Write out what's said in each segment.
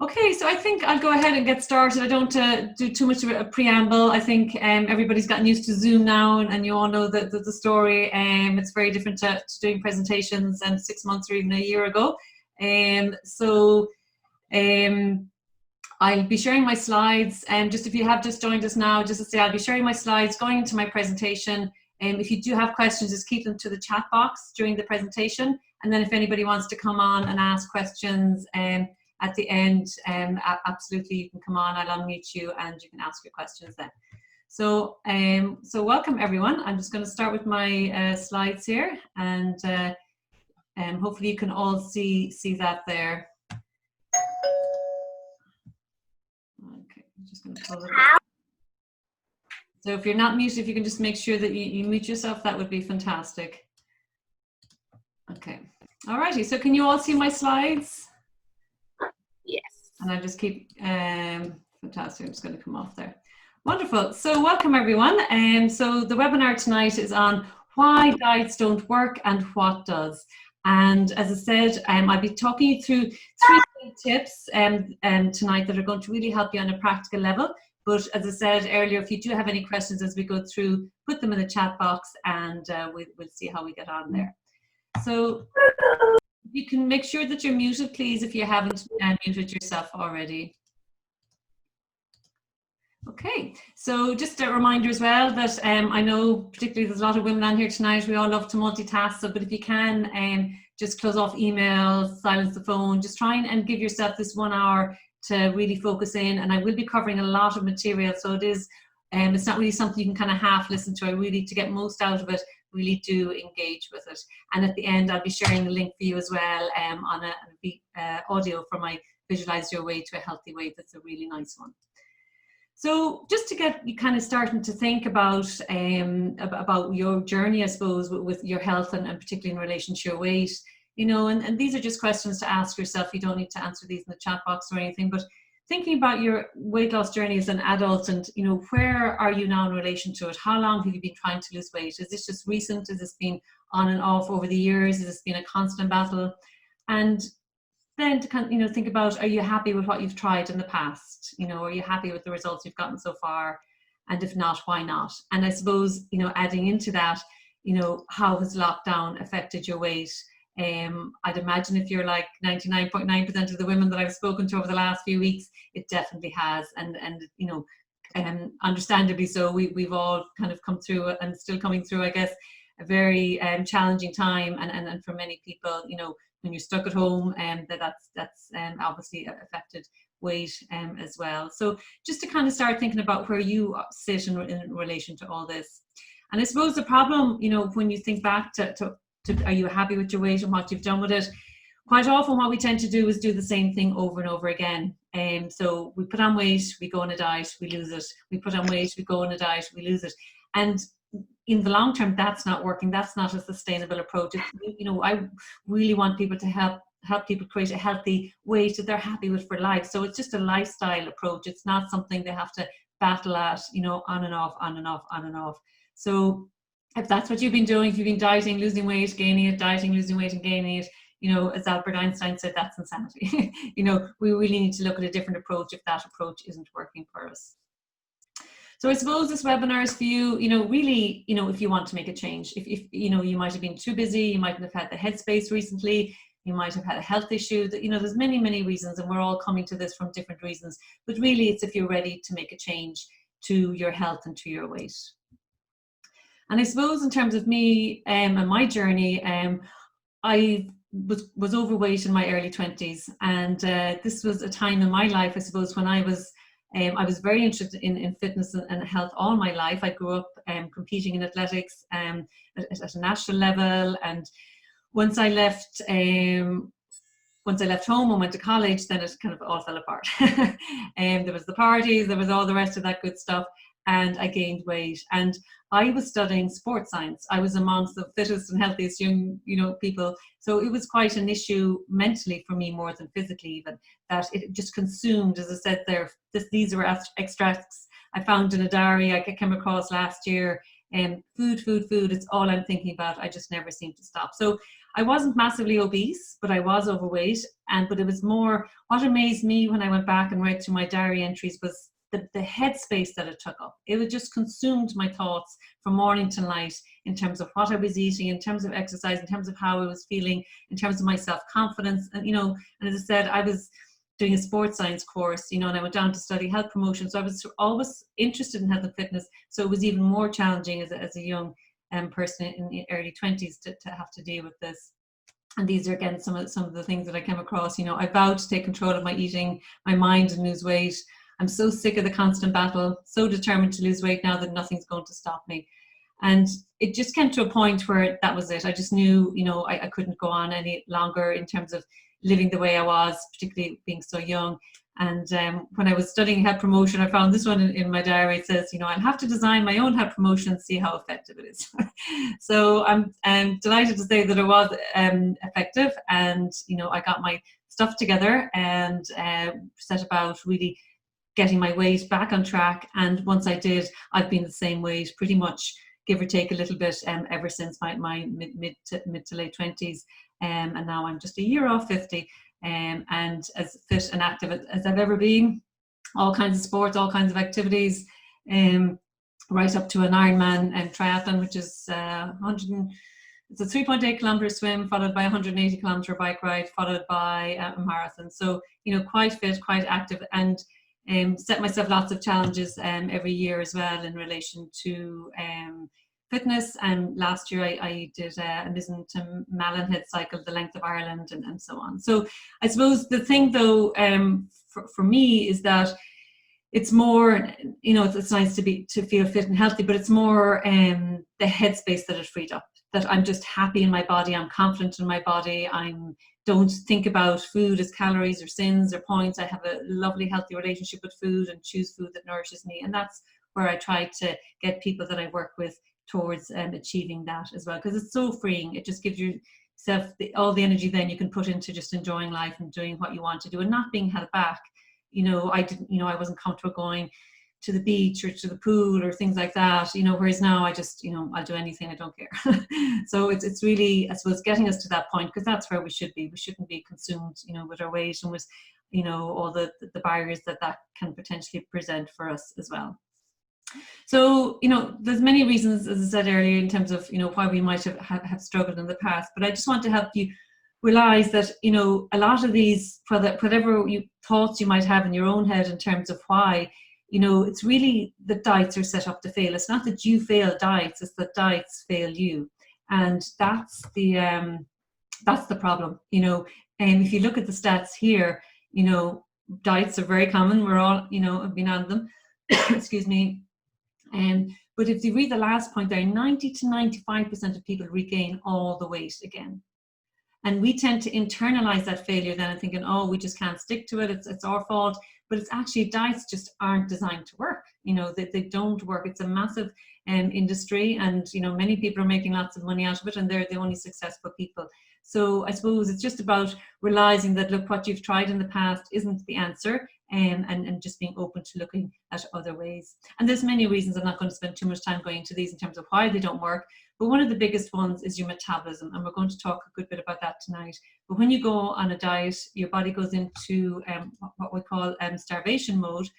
Okay, so I think I'll go ahead and get started. I don't do too much of a preamble. I think everybody's gotten used to Zoom now, and you all know the story. It's very different to doing presentations 6 months or even a year ago. I'll be sharing my slides, and just if you have just joined us now, just to say I'll be sharing my slides going into my presentation. If you do have questions, just keep them to the chat box during the presentation, and then if anybody wants to come on and ask questions at the end, absolutely you can come on. I'll unmute you and you can ask your questions then. So welcome everyone. I'm just going to start with my slides here, and hopefully you can all see that there. Okay, I'm just going to pull it up. So if you're not muted, if you can just make sure that you mute yourself, that would be fantastic. Okay, alrighty. So can you all see my slides? Yes. And I just keep, fantastic, I'm just going to come off there. Wonderful. So welcome everyone. So the webinar tonight is on why diets don't work and what does. And as I said, I'll be talking you through 3 tips tonight that are going to really help you on a practical level. But as I said earlier, if you do have any questions as we go through, put them in the chat box, and we'll see how we get on there. So you can make sure that you're muted, please, if you haven't muted yourself already. Okay, so just a reminder as well that I know particularly there's a lot of women on here tonight, we all love to multitask, so but if you can just close off emails, silence the phone, just try and give yourself this 1 hour to really focus in. And I will be covering a lot of material, so it is it's not really something you can kind of half listen to. I really, to get most out of it, really do engage with it. And at the end I'll be sharing the link for you as well on a audio for my Visualize Your Way to a Healthy Weight. That's a really nice one. So just to get you kind of starting to think about your journey, I suppose, with your health and particularly in relation to your weight, you know, and these are just questions to ask yourself. You don't need to answer these in the chat box or anything, but thinking about your weight loss journey as an adult, and you know, where are you now in relation to it? How long have you been trying to lose weight? Is this just recent? Has this been on and off over the years? Has this been a constant battle? And then to kind of, you know, think about, are you happy with what you've tried in the past? You know, are you happy with the results you've gotten so far? And if not, why not? And I suppose, you know, adding into that, you know, how has lockdown affected your weight? I'd imagine if you're like 99.9% of the women that I've spoken to over the last few weeks, it definitely has. And you know, understandably so, we've all kind of come through and still coming through, I guess, a very challenging time. And for many people, you know, when you're stuck at home, that's obviously affected weight as well. So just to kind of start thinking about where you sit in relation to all this. And I suppose the problem, you know, when you think back to are you happy with your weight and what you've done with it? Quite often what we tend to do is do the same thing over and over again. So we put on weight, we go on a diet, we lose it. We put on weight, we go on a diet, we lose it. And in the long term, that's not working. That's not a sustainable approach. You know, I really want people to help people create a healthy weight that they're happy with for life. So it's just a lifestyle approach. It's not something they have to battle at, you know, on and off, on and off, on and off. So if that's what you've been doing, if you've been dieting, losing weight, gaining it, dieting, losing weight and gaining it, you know, as Albert Einstein said, that's insanity. You know, we really need to look at a different approach if that approach isn't working for us. So I suppose this webinar is for you, you know, really, you know, if you want to make a change, if you know, you might have been too busy, you might have had the headspace recently, you might have had a health issue, that, you know, there's many, many reasons, and we're all coming to this from different reasons, but really it's if you're ready to make a change to your health and to your weight. And I suppose in terms of me and my journey, I was overweight in my early 20s, and this was a time in my life, I suppose, when I was very interested in fitness and health all my life. I grew up competing in athletics at a national level, and once I left home and went to college, then it kind of all fell apart. There was the parties, there was all the rest of that good stuff, and I gained weight. And I was studying sports science. I was amongst the fittest and healthiest young, you know, people. So it was quite an issue mentally for me, more than physically even, that it just consumed, as I said there, these were extracts I found in a diary I came across last year. Food, it's all I'm thinking about. I just never seem to stop. So I wasn't massively obese, but I was overweight. But it was more, what amazed me when I went back and read through my diary entries was the headspace that it took up. It would just consumed my thoughts from morning to night in terms of what I was eating, in terms of exercise, in terms of how I was feeling, in terms of my self-confidence. And, and as I said, I was doing a sports science course, and I went down to study health promotion. So I was always interested in health and fitness. So it was even more challenging as a young person in the early 20s to have to deal with this. And these are, again, some of the things that I came across. I vowed to take control of my eating, my mind, and lose weight. I'm so sick of the constant battle, so determined to lose weight now that nothing's going to stop me. And it just came to a point where that was it. I just knew, I couldn't go on any longer in terms of living the way I was, particularly being so young. And when I was studying health promotion, I found this one in my diary. It says, I'll have to design my own health promotion and see how effective it is. So I'm delighted to say that it was effective. And, I got my stuff together and set about really getting my weight back on track. And once I did, I've been the same weight pretty much, give or take a little bit, ever since my mid to late 20s. And now I'm just a year off 50. And as fit and active as I've ever been, all kinds of sports, all kinds of activities, right up to an Ironman triathlon, which is it's a 3.8 kilometer swim, followed by a 180 kilometer bike ride, followed by a marathon. So, quite fit, quite active, and set myself lots of challenges every year as well in relation to fitness. And last year I did a Mizzen to Malin cycle, the length of Ireland, and so on. So I suppose the thing though for me is that it's more, it's nice to feel fit and healthy, but it's more the headspace that it freed up, that I'm just happy in my body, I'm confident in my body, don't think about food as calories or sins or points. I have a lovely, healthy relationship with food and choose food that nourishes me. And that's where I try to get people that I work with towards achieving that as well, because it's so freeing. It just gives yourself all the energy then you can put into just enjoying life and doing what you want to do and not being held back. I wasn't comfortable going to the beach or to the pool or things like that, whereas now I just, I'll do anything, I don't care. So it's really, I suppose, getting us to that point, because that's where we should be. We shouldn't be consumed, with our weight and with, all the barriers that can potentially present for us as well. So, there's many reasons, as I said earlier, in terms of, why we might have struggled in the past, but I just want to help you realize that, a lot of these, whatever thoughts you might have in your own head in terms of why, it's really that diets are set up to fail. It's not that you fail diets, it's that diets fail you. And that's the problem, and if you look at the stats here, diets are very common. We're all, have been on them, excuse me. But if you read the last point there, 90 to 95% of people regain all the weight again. And we tend to internalize that failure then and thinking, oh, we just can't stick to it, it's our fault. But it's actually, diets just aren't designed to work. They don't work. It's a massive industry, and many people are making lots of money out of it, and they're the only successful people. So I suppose it's just about realizing that, look, what you've tried in the past isn't the answer, and just being open to looking at other ways. And there's many reasons. I'm not going to spend too much time going into these in terms of why they don't work, but one of the biggest ones is your metabolism, and we're going to talk a good bit about that tonight. But when you go on a diet, your body goes into what we call starvation mode,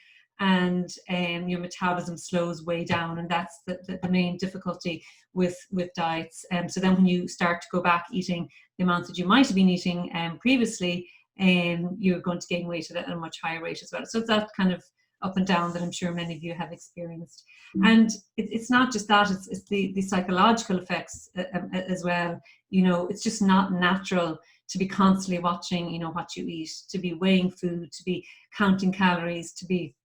and your metabolism slows way down, and that's the main difficulty with diets. So then when you start to go back eating the amounts that you might have been eating previously, you're going to gain weight at a much higher rate as well. So it's that kind of up and down that I'm sure many of you have experienced. And it's not just that, it's the psychological effects as well. It's just not natural to be constantly watching, what you eat, to be weighing food, to be counting calories, to be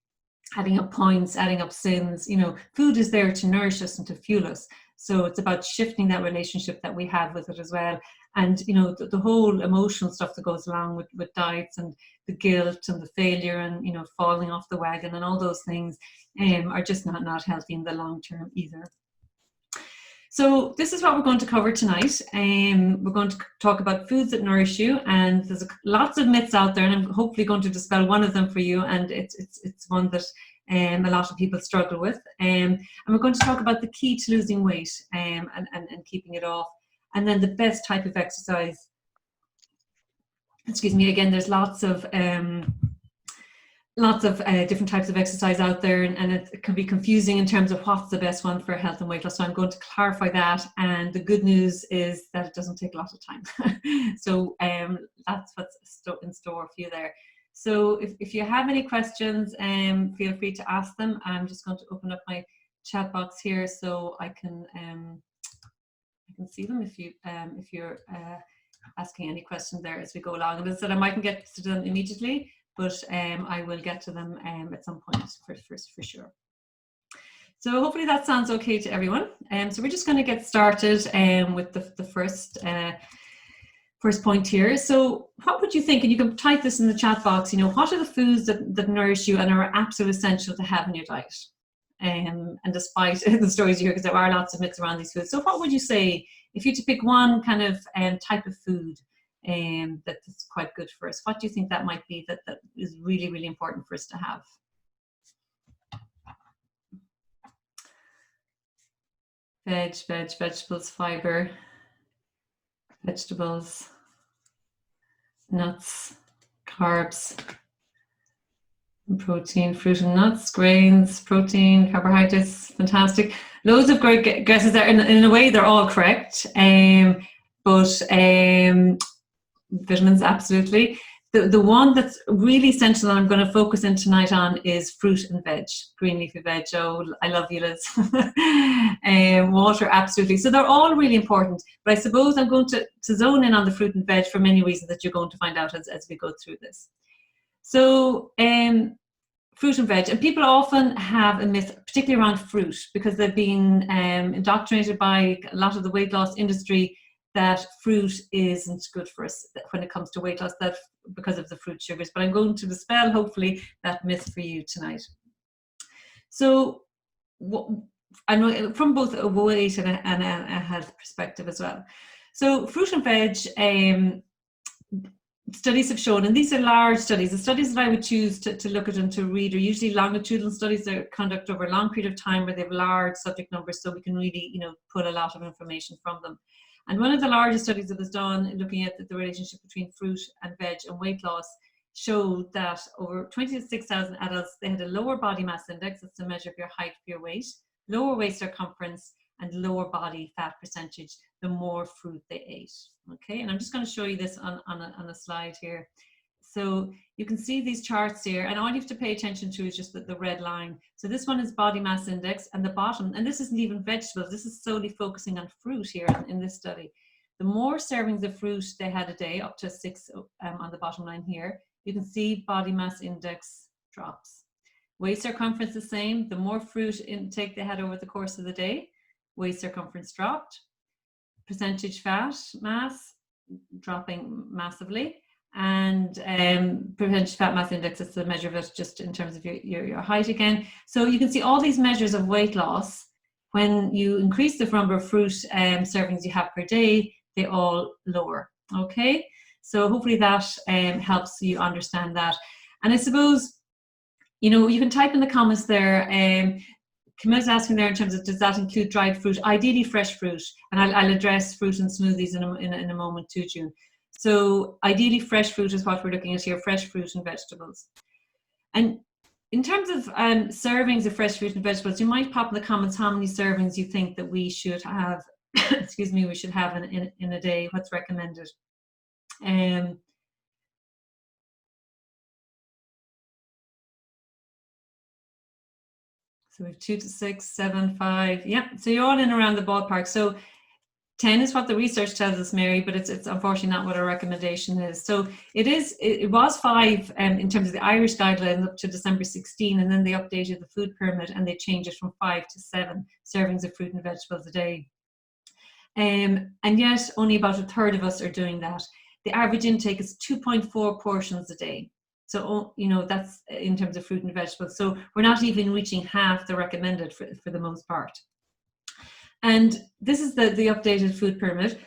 adding up points, adding up sins. Food is there to nourish us and to fuel us. So it's about shifting that relationship that we have with it as well. And, the whole emotional stuff that goes along with diets, and the guilt and the failure and, falling off the wagon and all those things are just not healthy in the long term either. So this is what we're going to cover tonight. We're going to talk about foods that nourish you, and there's lots of myths out there, and I'm hopefully going to dispel one of them for you, and it's one that a lot of people struggle with. And we're going to talk about the key to losing weight and keeping it off. and then the best type of exercise. Excuse me, again, there's lots of different types of exercise out there, and it can be confusing in terms of what's the best one for health and weight loss. So I'm going to clarify that, and the good news is that it doesn't take a lot of time. So that's what's in store for you there. So if you have any questions, feel free to ask them. I'm just going to open up my chat box here so I can see them if you're asking any questions there as we go along. And as I said, I mightn't get to them immediately, but I will get to them at some point for sure. So hopefully that sounds okay to everyone. So we're just going to get started with the first point here. So what would you think, and you can type this in the chat box, what are the foods that nourish you and are absolutely essential to have in your diet? And despite the stories you hear, because there are lots of myths around these foods. So what would you say if you had to pick one kind of type of food that's quite good for us? What do you think that might be that is really, really important for us to have? Vegetables, fiber, vegetables, nuts, carbs, protein, fruit and nuts, grains, protein, carbohydrates. Fantastic. Loads of great guesses there. In a way, they're all correct. But vitamins, absolutely. The one that's really essential that I'm going to focus in tonight on is fruit and veg, green leafy veg. Oh, I love you, Liz. Water, absolutely. So they're all really important. But I suppose I'm going to zone in on the fruit and veg for many reasons that you're going to find out as we go through this. So fruit and veg, and people often have a myth, particularly around fruit, because they've been indoctrinated by a lot of the weight loss industry that fruit isn't good for us when it comes to weight loss, that because of the fruit sugars. But I'm going to dispel, hopefully, that myth for you tonight. So I know from both a weight and a health perspective as well. So fruit and veg, studies have shown, and these are large studies, the studies that I would choose to look at and to read are usually longitudinal studies that are conducted over a long period of time where they have large subject numbers, so we can really pull a lot of information from them. And one of the largest studies that was done looking at the relationship between fruit and veg and weight loss showed that over 26,000 adults, they had a lower body mass index, that's a measure of your height for your weight, lower waist circumference, and lower body fat percentage the more fruit they ate. Okay, and I'm just going to show you this on a slide here. So you can see these charts here, and all you have to pay attention to is just the red line. So this one is body mass index, and the bottom, and this isn't even vegetables, this is solely focusing on fruit here in this study. The more servings of fruit they had a day, up to 6 on the bottom line here, you can see body mass index drops. Waist circumference the same, the more fruit intake they had over the course of the day, waist circumference dropped. Percentage fat mass dropping massively, and percentage fat mass index is the measure of it just in terms of your height again. So you can see all these measures of weight loss, when you increase the number of fruit servings you have per day, they all lower. Okay, so hopefully that helps you understand that. And I suppose you can type in the comments there. Camilla's asking there in terms of, does that include dried fruit? Ideally fresh fruit, and I'll address fruit and smoothies in a moment too, June. So ideally fresh fruit is what we're looking at here, fresh fruit and vegetables. And in terms of servings of fresh fruit and vegetables, you might pop in the comments how many servings you think that we should have, excuse me, we should have in a day, what's recommended. So we have 2 to 6, 7, 5. Yeah, so you're all in around the ballpark. So 10 is what the research tells us, Mary, but it's unfortunately not what our recommendation is. So it was 5 in terms of the Irish guidelines up to December 16, and then they updated the food pyramid and they changed it from 5 to 7 servings of fruit and vegetables a day. And yet only about a third of us are doing that. The average intake is 2.4 portions a day. So, that's in terms of fruit and vegetables. So we're not even reaching half the recommended for the most part. And this is the updated food pyramid.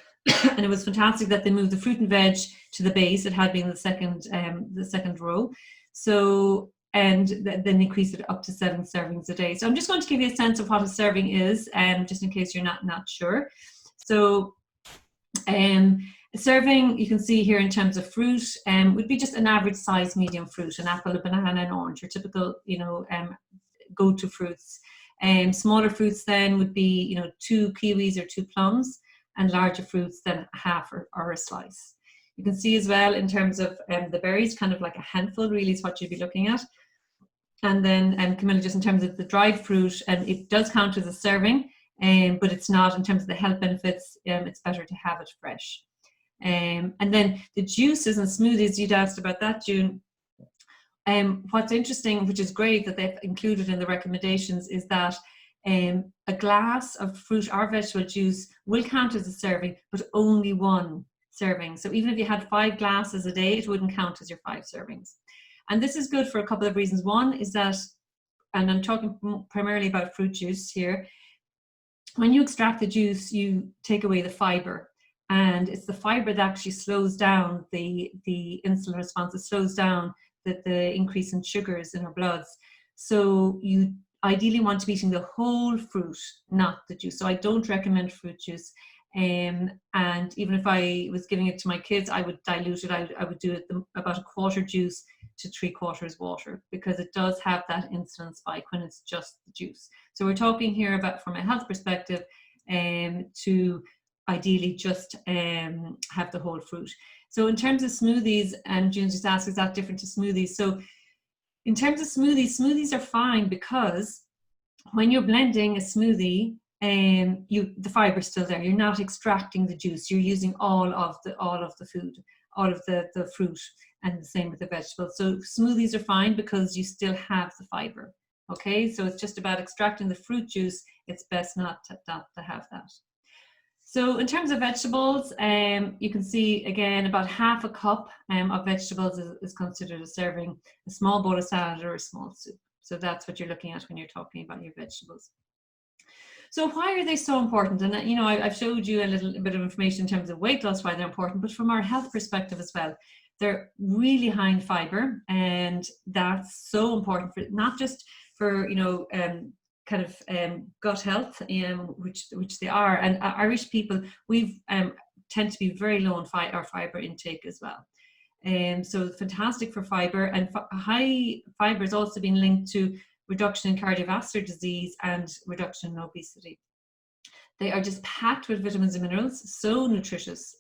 And it was fantastic that they moved the fruit and veg to the base. It had been the second row. So, and then increased it up to 7 servings a day. So I'm just going to give you a sense of what a serving is, just in case you're not sure. So Serving, you can see here in terms of fruit, would be just an average size medium fruit, an apple, a banana, an orange, your typical, go-to fruits. Smaller fruits then would be, 2 kiwis or 2 plums, and larger fruits then half or a slice. You can see as well in terms of the berries, kind of like a handful really is what you'd be looking at. And then Camilla, just in terms of the dried fruit, it does count as a serving, but it's not in terms of the health benefits. It's better to have it fresh. And then the juices and smoothies, you'd asked about that, June. What's interesting, which is great that they've included in the recommendations, is that a glass of fruit or vegetable juice will count as a serving, but only 1 serving. So even if you had 5 glasses a day, it wouldn't count as your 5 servings. And this is good for a couple of reasons. One is that, and I'm talking primarily about fruit juice here, when you extract the juice, you take away the fiber. And it's the fiber that actually slows down the insulin response. It slows down the increase in sugars in our bloods. So you ideally want to be eating the whole fruit, not the juice. So I don't recommend fruit juice. And even if I was giving it to my kids, I would dilute it. I would do it about 1/4 juice to 3/4 water, because it does have that insulin spike when it's just the juice. So we're talking here about, from a health perspective, to ideally just have the whole fruit. So in terms of smoothies, and June just asked, is that different to smoothies? So in terms of smoothies are fine, because when you're blending a smoothie, the fiber is still there. You're not extracting the juice. You're using all of the food, all of the fruit, and the same with the vegetables. So smoothies are fine because you still have the fiber. Okay, so it's just about extracting the fruit juice. It's best not to have that. So in terms of vegetables, you can see again about 1/2 cup of vegetables is considered a serving, a small bowl of salad or a small soup. So that's what you're looking at when you're talking about your vegetables. So why are they so important? And I've showed you a little bit of information in terms of weight loss, why they're important, but from our health perspective as well. They're really high in fiber, and that's so important for not just for gut health, which they are. And Irish people, we tend to be very low in our fiber intake as well. So fantastic for fiber, and high fiber has also been linked to reduction in cardiovascular disease and reduction in obesity. They are just packed with vitamins and minerals, so nutritious,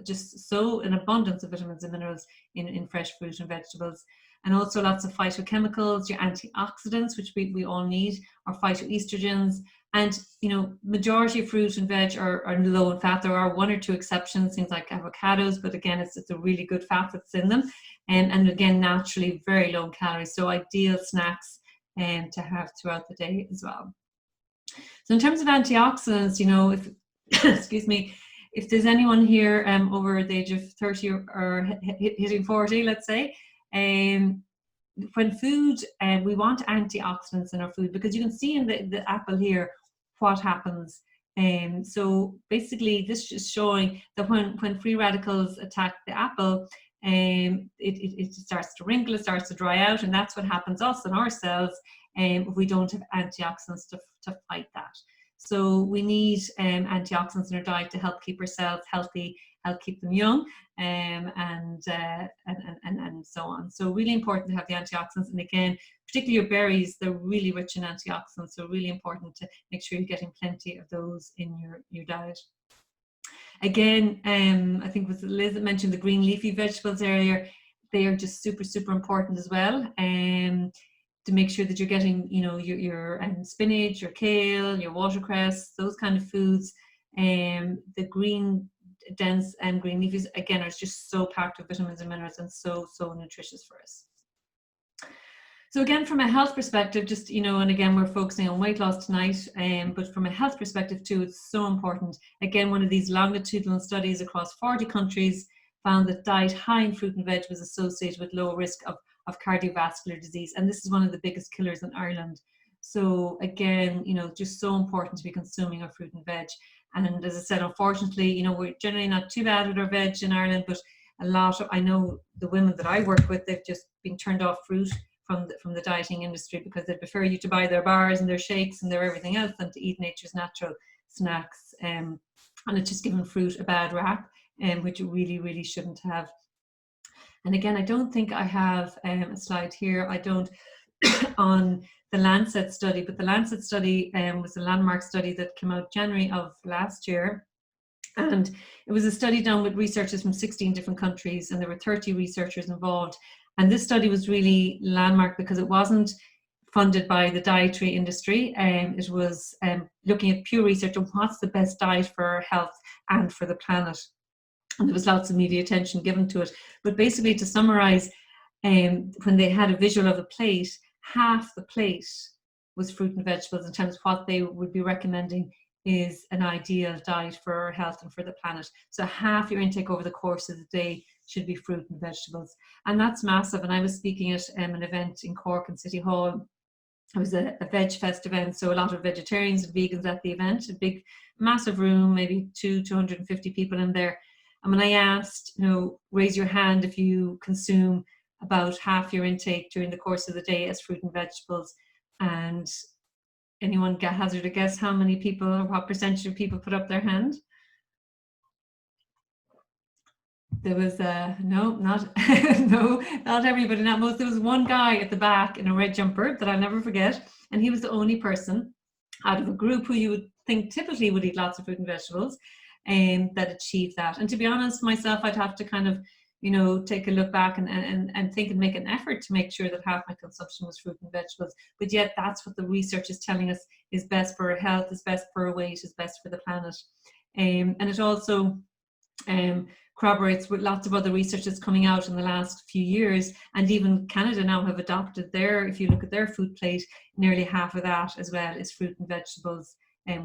just so an abundance of vitamins and minerals in fresh fruit and vegetables. And also lots of phytochemicals, your antioxidants, which we all need, or phytoestrogens. And, majority of fruit and veg are low in fat. There are 1 or 2 exceptions, things like avocados, but again, it's a really good fat that's in them. And again, naturally very low in calories. So ideal snacks to have throughout the day as well. So in terms of antioxidants, if excuse me, if there's anyone here over the age of 30 or hitting 40, let's say, when food, we want antioxidants in our food, because you can see in the apple here what happens. So basically this is showing that when free radicals attack the apple, it starts to wrinkle, it starts to dry out, and that's what happens us in our cells if we don't have antioxidants to fight that. So we need antioxidants in our diet to help keep our cells healthy, help keep them young, and so on. So really important to have the antioxidants. And again, particularly your berries, they're really rich in antioxidants. So really important to make sure you're getting plenty of those in your diet. Again, I think with Liz that mentioned the green leafy vegetables earlier, they are just super, super important as well. To make sure that you're getting, your spinach, your kale, your watercress, those kind of foods. The green, dense and green leafies, again, are just so packed with vitamins and minerals, and so nutritious for us. So again, from a health perspective, just, and again, we're focusing on weight loss tonight, but from a health perspective too, it's so important. Again, one of these longitudinal studies across 40 countries found that diet high in fruit and veg was associated with low risk of cardiovascular disease. And this is one of the biggest killers in Ireland. So again, just so important to be consuming our fruit and veg. And as I said, unfortunately, we're generally not too bad with our veg in Ireland, but I know the women that I work with, they've just been turned off fruit from the dieting industry, because they prefer you to buy their bars and their shakes and their everything else than to eat nature's natural snacks. and it's just given fruit a bad rap, which it really, really shouldn't have. And again, I don't think I have a slide here. I don't on the Lancet study, but the Lancet study was a landmark study that came out January of last year. And it was a study done with researchers from 16 different countries, and there were 30 researchers involved. And this study was really landmark because it wasn't funded by the dietary industry. It was looking at pure research on what's the best diet for our health and for the planet. And there was lots of media attention given to it. But basically, to summarize, when they had a visual of a plate, half the plate was fruit and vegetables in terms of what they would be recommending is an ideal diet for our health and for the planet. So half your intake over the course of the day should be fruit and vegetables. And that's massive. And I was speaking at an event in Cork in City Hall. It was a Veg Fest event, so a lot of vegetarians and vegans at the event, a big, massive room, maybe 250 people in there. And when I asked, raise your hand if you consume about half your intake during the course of the day as fruit and vegetables, and anyone hazard a guess how many people or what percentage of people put up their hand? There was no, not everybody, not most. There was one guy at the back in a red jumper that I'll never forget, and he was the only person out of a group who you would think typically would eat lots of fruit and vegetables, that achieved that. And to be honest, myself, I'd have to kind of, take a look back and think and make an effort to make sure that half my consumption was fruit and vegetables. But yet that's what the research is telling us is best for our health, is best for our weight, is best for the planet. And it also corroborates with lots of other research that's coming out in the last few years. And even Canada now have adopted if you look at their food plate, nearly half of that as well is fruit and vegetables.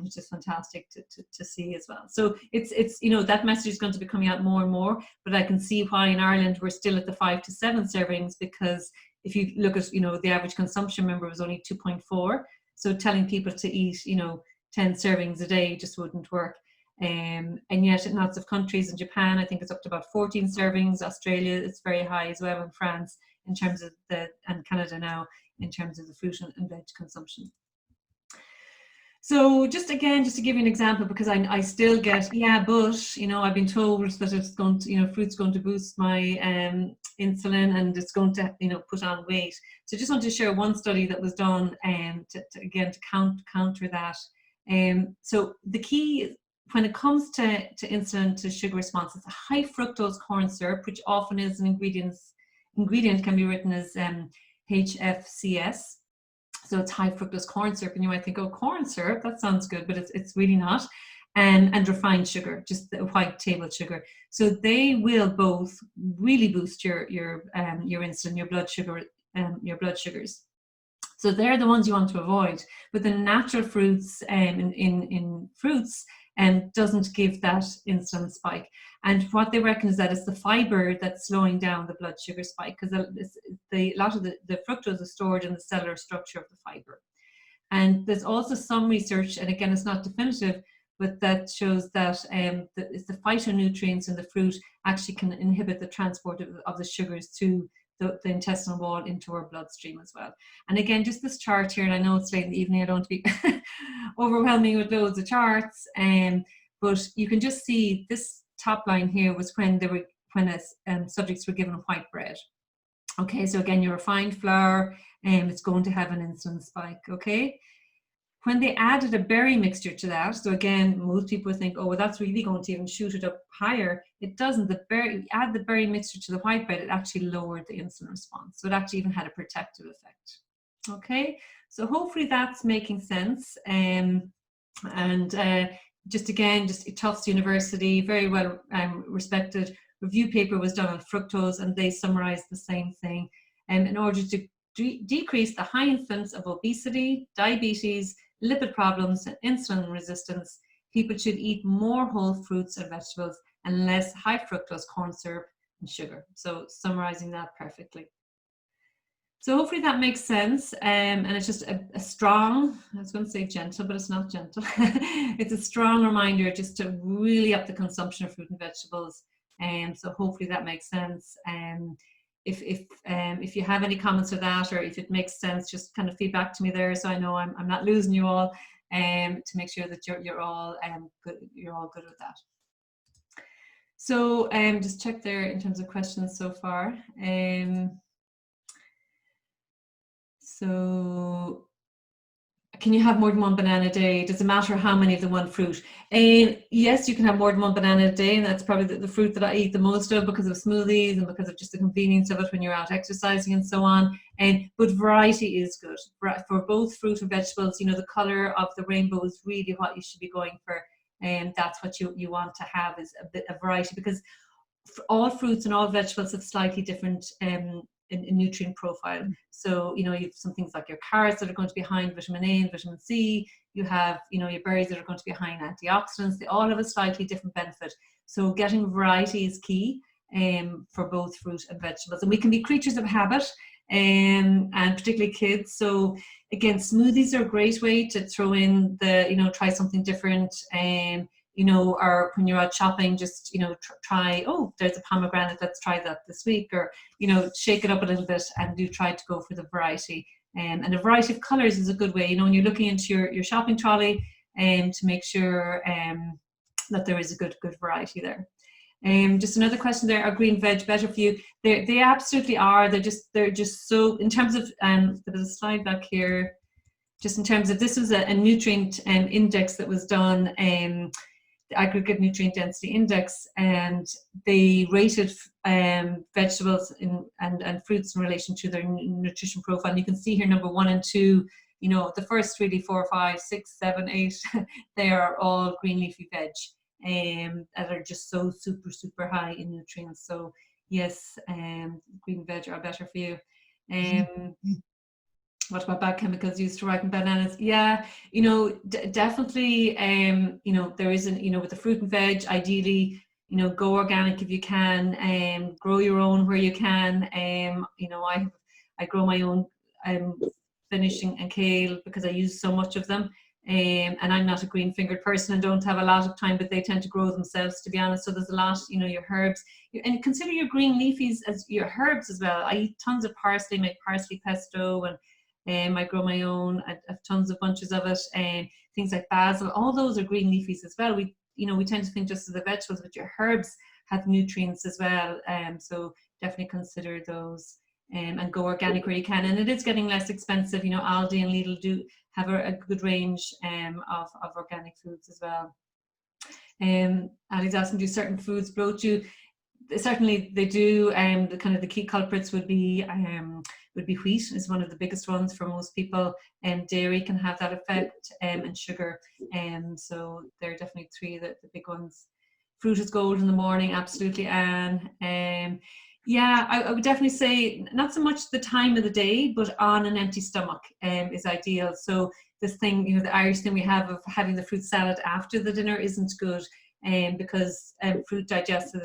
Which is fantastic to see as well. So it's that message is going to be coming out more and more, but I can see why in Ireland we're still at the 5 to 7 servings, because if you look at, the average consumption member was only 2.4. So telling people to eat, 10 servings a day just wouldn't work. And yet in lots of countries, in Japan, I think it's up to about 14 servings. Australia, it's very high as well, in France, in terms of and Canada now, in terms of the fruit and veg consumption. So just to give you an example, because I still get, but, I've been told that it's going to, fruit's going to boost my insulin and it's going to, put on weight. So just want to share one study that was done to counter that. So the key when it comes to insulin to sugar response, it's a high fructose corn syrup, which often is an ingredient can be written as HFCS. So it's high fructose corn syrup, and you might think, oh, corn syrup, that sounds good, but it's really not. And refined sugar, just the white table sugar. So they will both really boost your insulin, your blood sugar, your blood sugars. So they're the ones you want to avoid. But the natural fruits in fruits doesn't give that insulin spike. And what they reckon is that it's the fiber that's slowing down the blood sugar spike, because a lot of the fructose is stored in the cellular structure of the fiber. And there's also some research, and again, it's not definitive, but that shows that it's the phytonutrients in the fruit actually can inhibit the transport of the sugars to the intestinal wall into our bloodstream as well. And again, just this chart here, and I know it's late in the evening, I don't want to be overwhelming with loads of charts, but you can just see this top line here was when subjects were given white bread. Okay, so again, your refined flour, it's going to have an insulin spike, okay? When they added a berry mixture to that, so again, most people think, oh, well, that's really going to even shoot it up higher. It doesn't. Add the berry mixture to the white bread, it actually lowered the insulin response. So it actually even had a protective effect. Okay, so hopefully that's making sense. Just Tufts University, very well respected review paper was done on fructose, and they summarized the same thing. In order to decrease the high incidence of obesity, diabetes, lipid problems, and insulin resistance, people should eat more whole fruits and vegetables and less high fructose corn syrup and sugar. So summarizing that perfectly. So hopefully that makes sense, and it's just a strong, I was going to say gentle, but it's not gentle. It's a strong reminder just to really up the consumption of fruit and vegetables, and so hopefully that makes sense. If you have any comments or that, or if it makes sense, just kind of feedback to me there, so I know I'm not losing you all. to make sure that you're all good. You're all good with that. So just check there in terms of questions so far. So can you have more than one banana a day? Does it matter how many of the one fruit? Yes, you can have more than one banana a day, and that's probably the fruit that I eat the most of because of smoothies and because of just the convenience of it when you're out exercising and so on. But variety is good for both fruit and vegetables. You know, the color of the rainbow is really what you should be going for, and that's what you want to have, is a bit of variety, because all fruits and all vegetables have slightly different in nutrient profile. So, you know, you have some things like your carrots that are going to be high in vitamin A and vitamin C. You have, you know, your berries that are going to be high in antioxidants. They all have a slightly different benefit. So getting variety is key for both fruit and vegetables. And we can be creatures of habit, and particularly kids. So again, smoothies are a great way to throw in the, you know, try something different. You know, or when you're out shopping, just, you know, try, oh, there's a pomegranate, let's try that this week, or, you know, shake it up a little bit and do try to go for the variety. And a variety of colors is a good way, you know, when you're looking into your shopping trolley, to make sure that there is a good variety there. Just another question there: are green veg better for you? They absolutely are. They're just so, in terms of there was a slide back here, just in terms of, this was a nutrient index that was done, the aggregate nutrient density index, and they rated vegetables and fruits in relation to their nutrition profile. And you can see here number 1 and 2, you know, the first really 4, 5, 6, 7, 8, they are all green leafy veg that are just so super high in nutrients. So yes, green veg are better for you. What about bad chemicals used to ripen bananas? Yeah, you know, definitely, you know, there isn't, you know, with the fruit and veg, ideally, you know, go organic if you can, grow your own where you can. You know, I grow my own spinach and kale because I use so much of them. And I'm not a green fingered person and don't have a lot of time, but they tend to grow themselves, to be honest. So there's a lot, you know, your herbs, and consider your green leafies as your herbs as well. I eat tons of parsley, make parsley pesto, and I grow my own. I have tons of bunches of it, and things like basil. All those are green leafies as well. We tend to think just of the vegetables, but your herbs have nutrients as well. So definitely consider those, and go organic where you can. And it is getting less expensive. You know, Aldi and Lidl do have a good range of organic foods as well. Ali's asking, do certain foods bloat you? Certainly they do. The kind of the key culprits would be wheat is one of the biggest ones for most people. Dairy can have that effect, and sugar. So there are definitely 3 the big ones. Fruit is gold in the morning, absolutely, Anne. Yeah, I would definitely say not so much the time of the day, but on an empty stomach is ideal. So this thing, you know, the Irish thing we have of having the fruit salad after the dinner isn't good. Because fruit digests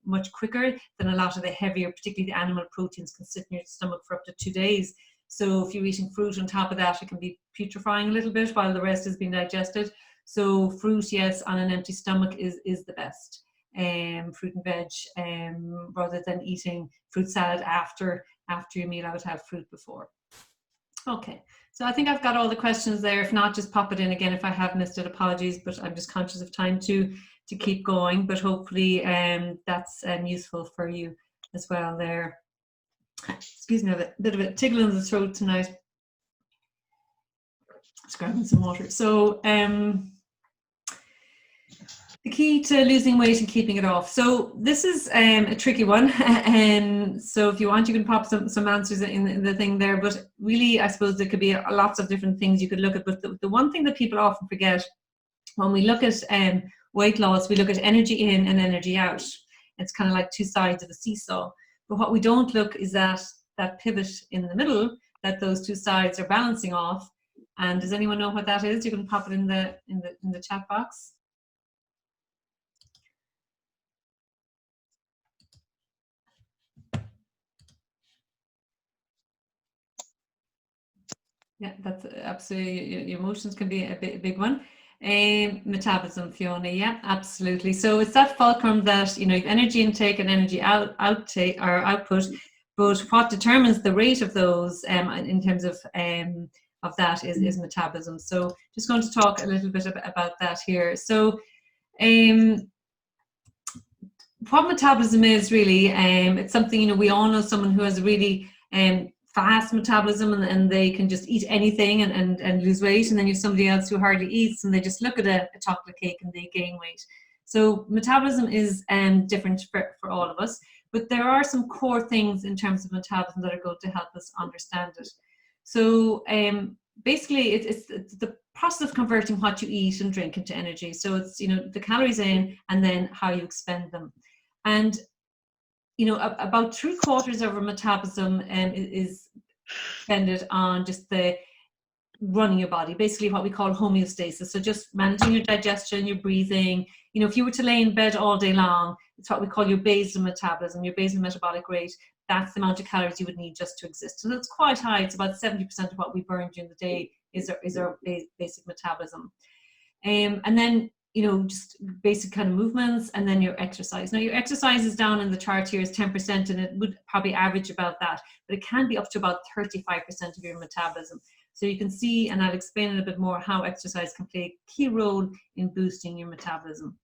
much quicker than a lot of the heavier, particularly the animal proteins, can sit in your stomach for up to 2 days. So if you're eating fruit on top of that, it can be putrefying a little bit while the rest is being digested. So fruit, yes, on an empty stomach is the best. Fruit and veg, rather than eating fruit salad after your meal. I would have fruit before. Okay, so I think I've got all the questions there. If not, just pop it in again if I have missed it. Apologies, but I'm just conscious of time to keep going. But hopefully that's useful for you as well there. Excuse me, I have a bit of a tickle in the throat tonight. Just grabbing some water. So the key to losing weight and keeping it off. So this is a tricky one. And so if you want, you can pop some answers in the thing there. But really, I suppose there could be lots of different things you could look at. But the one thing that people often forget when we look at weight loss, we look at energy in and energy out. It's kind of like 2 sides of a seesaw. But what we don't look is that pivot in the middle, that those 2 sides are balancing off. And does anyone know what that is? You can pop it in the chat box. Yeah, that's absolutely, your emotions can be a big one. Metabolism, Fiona, yeah, absolutely. So it's that fulcrum that, you know, energy intake and energy outtake or output, but what determines the rate of those in terms of that is metabolism. So just going to talk a little bit about that here. So what metabolism is really, it's something, you know, we all know someone who has a really fast metabolism, and they can just eat anything and lose weight, and then you have somebody else who hardly eats and they just look at a chocolate cake and they gain weight. So metabolism is different for all of us, but there are some core things in terms of metabolism that are going to help us understand it. So basically it's the process of converting what you eat and drink into energy. So it's, you know, the calories in and then how you expend them. And you know, about 3/4 of our metabolism is dependent on just the running your body, basically what we call homeostasis. So just managing your digestion, your breathing. You know, if you were to lay in bed all day long, it's what we call your basal metabolism, your basal metabolic rate. That's the amount of calories you would need just to exist. So it's quite high. It's about 70% of what we burn during the day is our basic metabolism. And then, you know, just basic kind of movements, and then your exercise. Now your exercise is down in the chart here is 10%, and it would probably average about that, but it can be up to about 35% of your metabolism. So you can see, and I'll explain in a bit more, how exercise can play a key role in boosting your metabolism.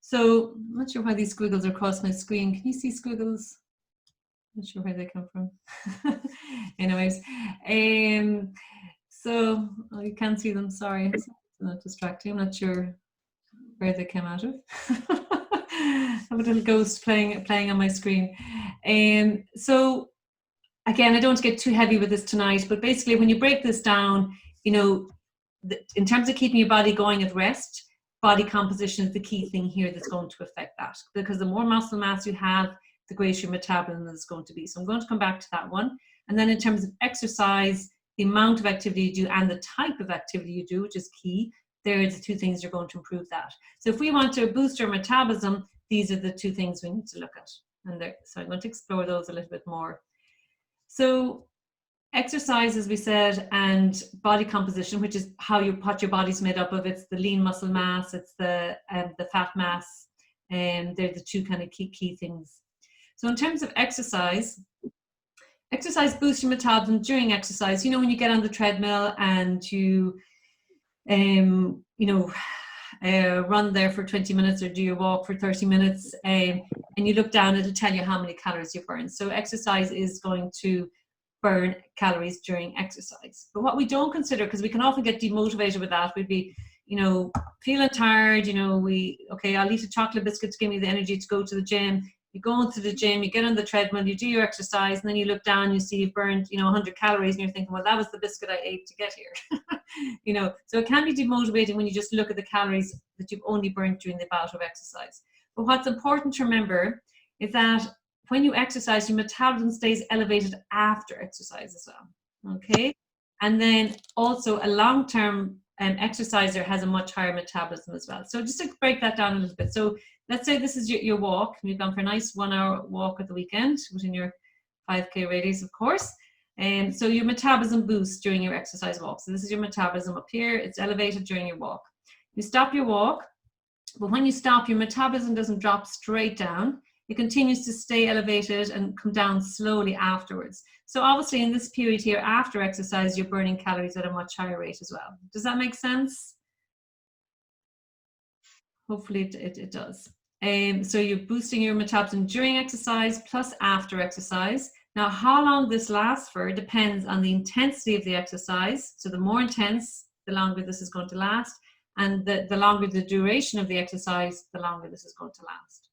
So I'm not sure why these squiggles are across my screen. Can you see squiggles? Not sure where they come from. Anyways, so you can't see them, sorry. It's not distracting. I'm not sure where they came out of. I have a little ghost playing on my screen. So again, I don't want to get too heavy with this tonight, but basically when you break this down, you know, in terms of keeping your body going at rest, body composition is the key thing here that's going to affect that, because the more muscle mass you have, the greater your metabolism is going to be. So I'm going to come back to that one. And then in terms of exercise, the amount of activity you do and the type of activity you do, which is key, there are the two things you're going to improve that. So if we want to boost our metabolism, these are the two things we need to look at. And so I'm going to explore those a little bit more. So exercise, as we said, and body composition, which is what your body's made up of. It's the lean muscle mass, it's the fat mass, and they're the two kind of key things. So in terms of exercise boosts your metabolism during exercise. You know, when you get on the treadmill and you, you know, run there for 20 minutes or do your walk for 30 minutes, and you look down, it'll tell you how many calories you burn. So exercise is going to burn calories during exercise. But what we don't consider, because we can often get demotivated with that, would be, you know, feeling tired, you know, I'll eat a chocolate biscuit to give me the energy to go to the gym. You go into the gym, you get on the treadmill, you do your exercise, and then you look down, you see you've burned, you know, 100 calories, and you're thinking, well, that was the biscuit I ate to get here. You know, so it can be demotivating when you just look at the calories that you've only burned during the bout of exercise. But what's important to remember is that when you exercise, your metabolism stays elevated after exercise as well. Okay, and then also a long-term exerciser has a much higher metabolism as well. So just to break that down a little bit. So let's say this is your walk, and you've gone for a nice 1 hour walk at the weekend within your 5K radius, of course. And so your metabolism boosts during your exercise walk. So this is your metabolism up here. It's elevated during your walk. You stop your walk, but when you stop, your metabolism doesn't drop straight down. It continues to stay elevated and come down slowly afterwards. So obviously in this period here after exercise, you're burning calories at a much higher rate as well. Does that make sense? Hopefully it does. So you're boosting your metabolism during exercise plus after exercise. Now, how long this lasts for depends on the intensity of the exercise. So the more intense, the longer this is going to last. And the longer the duration of the exercise, the longer this is going to last.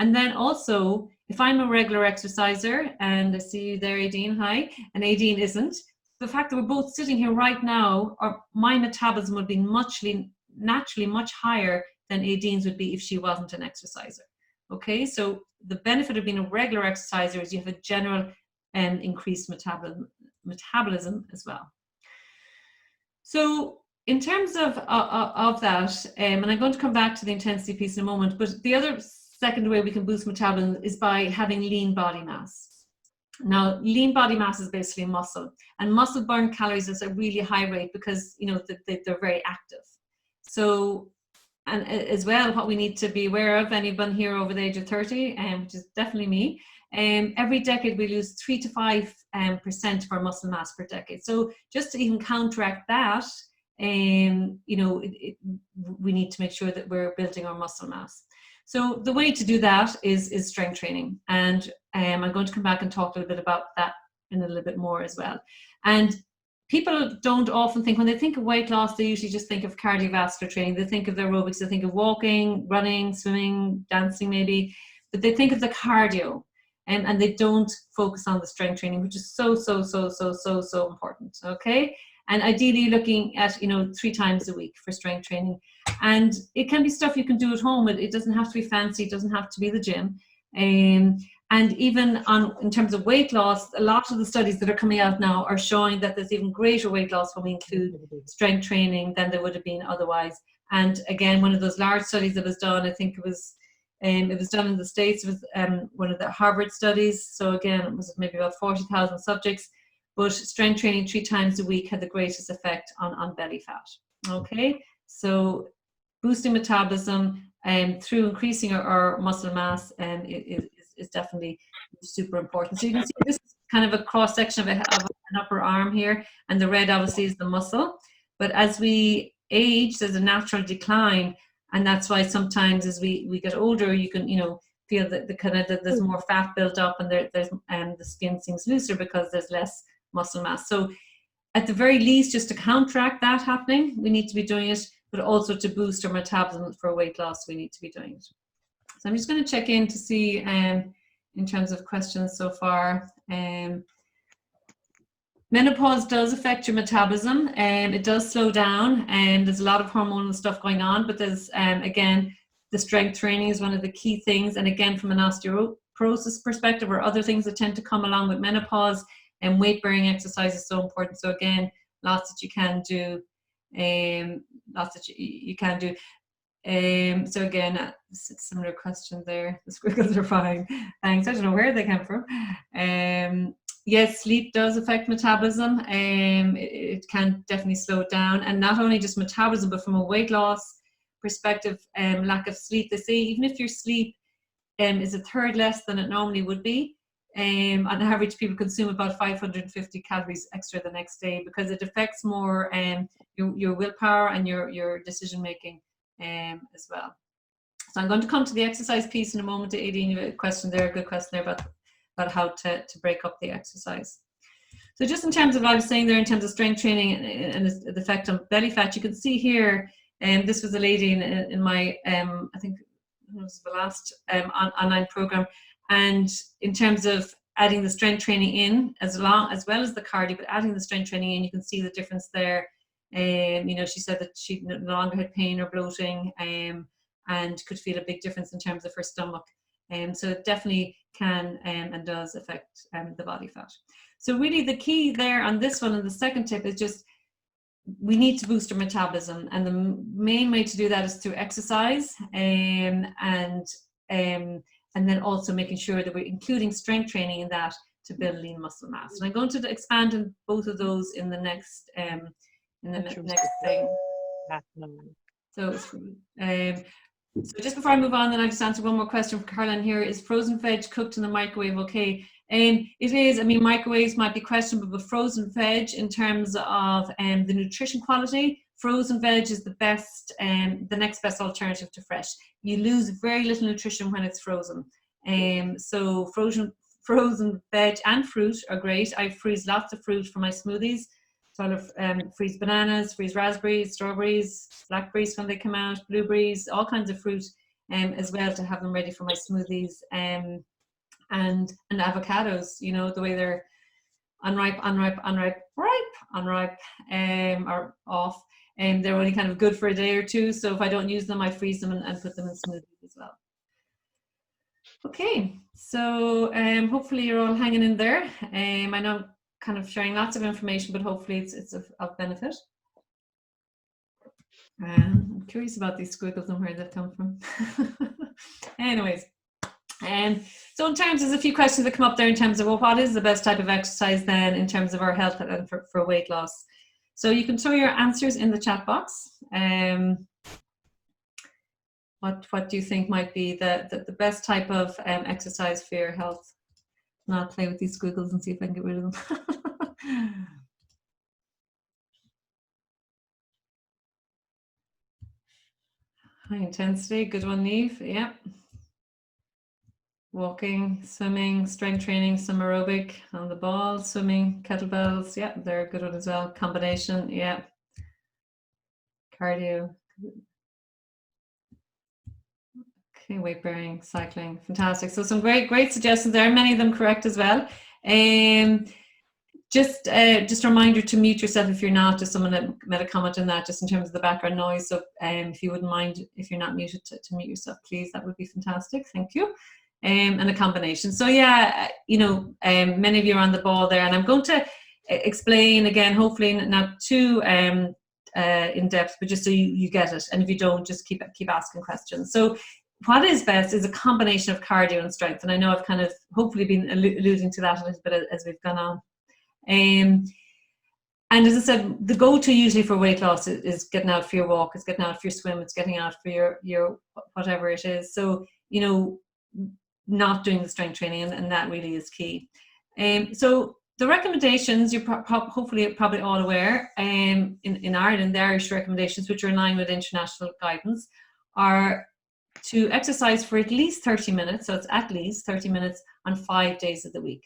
And then also, if I'm a regular exerciser, and I see you there, Aideen, hi, and Aideen isn't, the fact that we're both sitting here right now, my metabolism would be naturally much higher than Aideen's would be if she wasn't an exerciser. Okay, so the benefit of being a regular exerciser is you have a general increased metabolism as well. So in terms of that, and I'm going to come back to the intensity piece in a moment, but the other second way we can boost metabolism is by having lean body mass. Now, lean body mass is basically muscle, and muscle burn calories at a really high rate because, you know, they're very active. So, and as well, what we need to be aware of, anyone here over the age of 30, which is definitely me, every decade we lose 3 to 5% of our muscle mass per decade. So just to even counteract that, you know, we need to make sure that we're building our muscle mass. So the way to do that is strength training, and I'm going to come back and talk a little bit about that in a little bit more as well. And people don't often think, when they think of weight loss, they usually just think of cardiovascular training. They think of the aerobics, they think of walking, running, swimming, dancing maybe, but they think of the cardio, and they don't focus on the strength training, which is so important, okay? And ideally looking at, you know, 3 times a week for strength training. And it can be stuff you can do at home. It doesn't have to be fancy, it doesn't have to be the gym. And even in terms of weight loss, a lot of the studies that are coming out now are showing that there's even greater weight loss when we include strength training than there would have been otherwise. And again, one of those large studies that was done, I think it was done in the States, it was one of the Harvard studies. So again, it was maybe about 40,000 subjects, but strength training 3 times a week had the greatest effect on belly fat. Okay, so boosting metabolism through increasing our muscle mass is definitely super important. So you can see this is kind of a cross section of an upper arm here, and the red obviously is the muscle. But as we age, there's a natural decline, and that's why sometimes as we get older, you can, you know, feel that there's more fat built up, and there's the skin seems looser because there's less muscle mass. So at the very least, just to counteract that happening, we need to be doing it, but also to boost our metabolism for weight loss, we need to be doing it. So I'm just going to check in to see in terms of questions so far. Menopause does affect your metabolism, and it does slow down, and there's a lot of hormonal stuff going on, but there's again, the strength training is one of the key things. And again, from an osteoporosis perspective or other things that tend to come along with menopause, and weight bearing exercise is so important. So again, lots that you can do, lots that you can do. So again, similar question there. The squiggles are fine. Thanks. I don't know where they came from. Yes, sleep does affect metabolism. It can definitely slow it down, and not only just metabolism, but from a weight loss perspective, lack of sleep. They say even if your sleep is a third less than it normally would be, on average, people consume about 550 calories extra the next day, because it affects more your willpower and your decision making as well. So I'm going to come to the exercise piece in a moment. Aideen, you had a question there, a good question there about how to break up the exercise. So just in terms of what I was saying there, in terms of strength training and the effect on belly fat, you can see here, this was a lady in my, I think it was the last online program. And in terms of adding the strength training in, as well as the cardio, but adding the strength training in, you can see the difference there. You know, she said that she no longer had pain or bloating, and could feel a big difference in terms of her stomach. So it definitely can and does affect the body fat. So really the key there on this one, and the second tip, is just we need to boost our metabolism, and the main way to do that is through exercise, and then also making sure that we're including strength training in that to build lean muscle mass. And I'm going to expand on both of those in the next next thing. So just before I move on, then I just answer one more question from Caroline here. Is frozen veg cooked in the microwave okay? It is. I mean, microwaves might be questionable, but frozen veg, in terms of the nutrition quality, frozen veg is the best, the next best alternative to fresh. You lose very little nutrition when it's frozen. So frozen veg and fruit are great. I freeze lots of fruit for my smoothies. So I'll freeze bananas, freeze raspberries, strawberries, blackberries when they come out, blueberries, all kinds of fruit as well, to have them ready for my smoothies. And avocados, you know, the way they're unripe, are off. And they're only kind of good for a day or two. So if I don't use them, I freeze them and put them in smoothies as well. Okay, so hopefully you're all hanging in there. I know I'm kind of sharing lots of information, but hopefully it's of benefit. I'm curious about these squiggles and where they've come from. Anyways, so in terms, there's a few questions that come up there in terms of, well, what is the best type of exercise then in terms of our health and for weight loss? So you can throw your answers in the chat box. What do you think might be the best type of exercise for your health? And I'll play with these squiggles and see if I can get rid of them. High intensity, good one, Neve. Yeah. Walking, swimming, strength training, some aerobic on the ball, swimming, kettlebells. Yeah, they're a good one as well. Combination, yeah. Cardio. Okay, weight bearing, cycling, fantastic. So some great suggestions there. Many of them correct as well. Just a reminder to mute yourself if you're not. Just someone that made a comment on that, just in terms of the background noise. So if you wouldn't mind, if you're not muted, to mute yourself, please. That would be fantastic. Thank you. And a combination. So yeah, many of you are on the ball there, and I'm going to explain again, hopefully not too in depth, but just so you get it. And if you don't, just keep asking questions. So what is best is a combination of cardio and strength. And I know I've kind of hopefully been alluding to that a little bit as we've gone on. And as I said, the go-to usually for weight loss is getting out for your walk, it's getting out for your swim, it's getting out for your whatever it is. So, not doing the strength training, and that really is key. So the recommendations, you're probably all aware, in Ireland, the Irish recommendations, which are in line with international guidance, are to exercise for at least 30 minutes. So it's at least 30 minutes on 5 days of the week.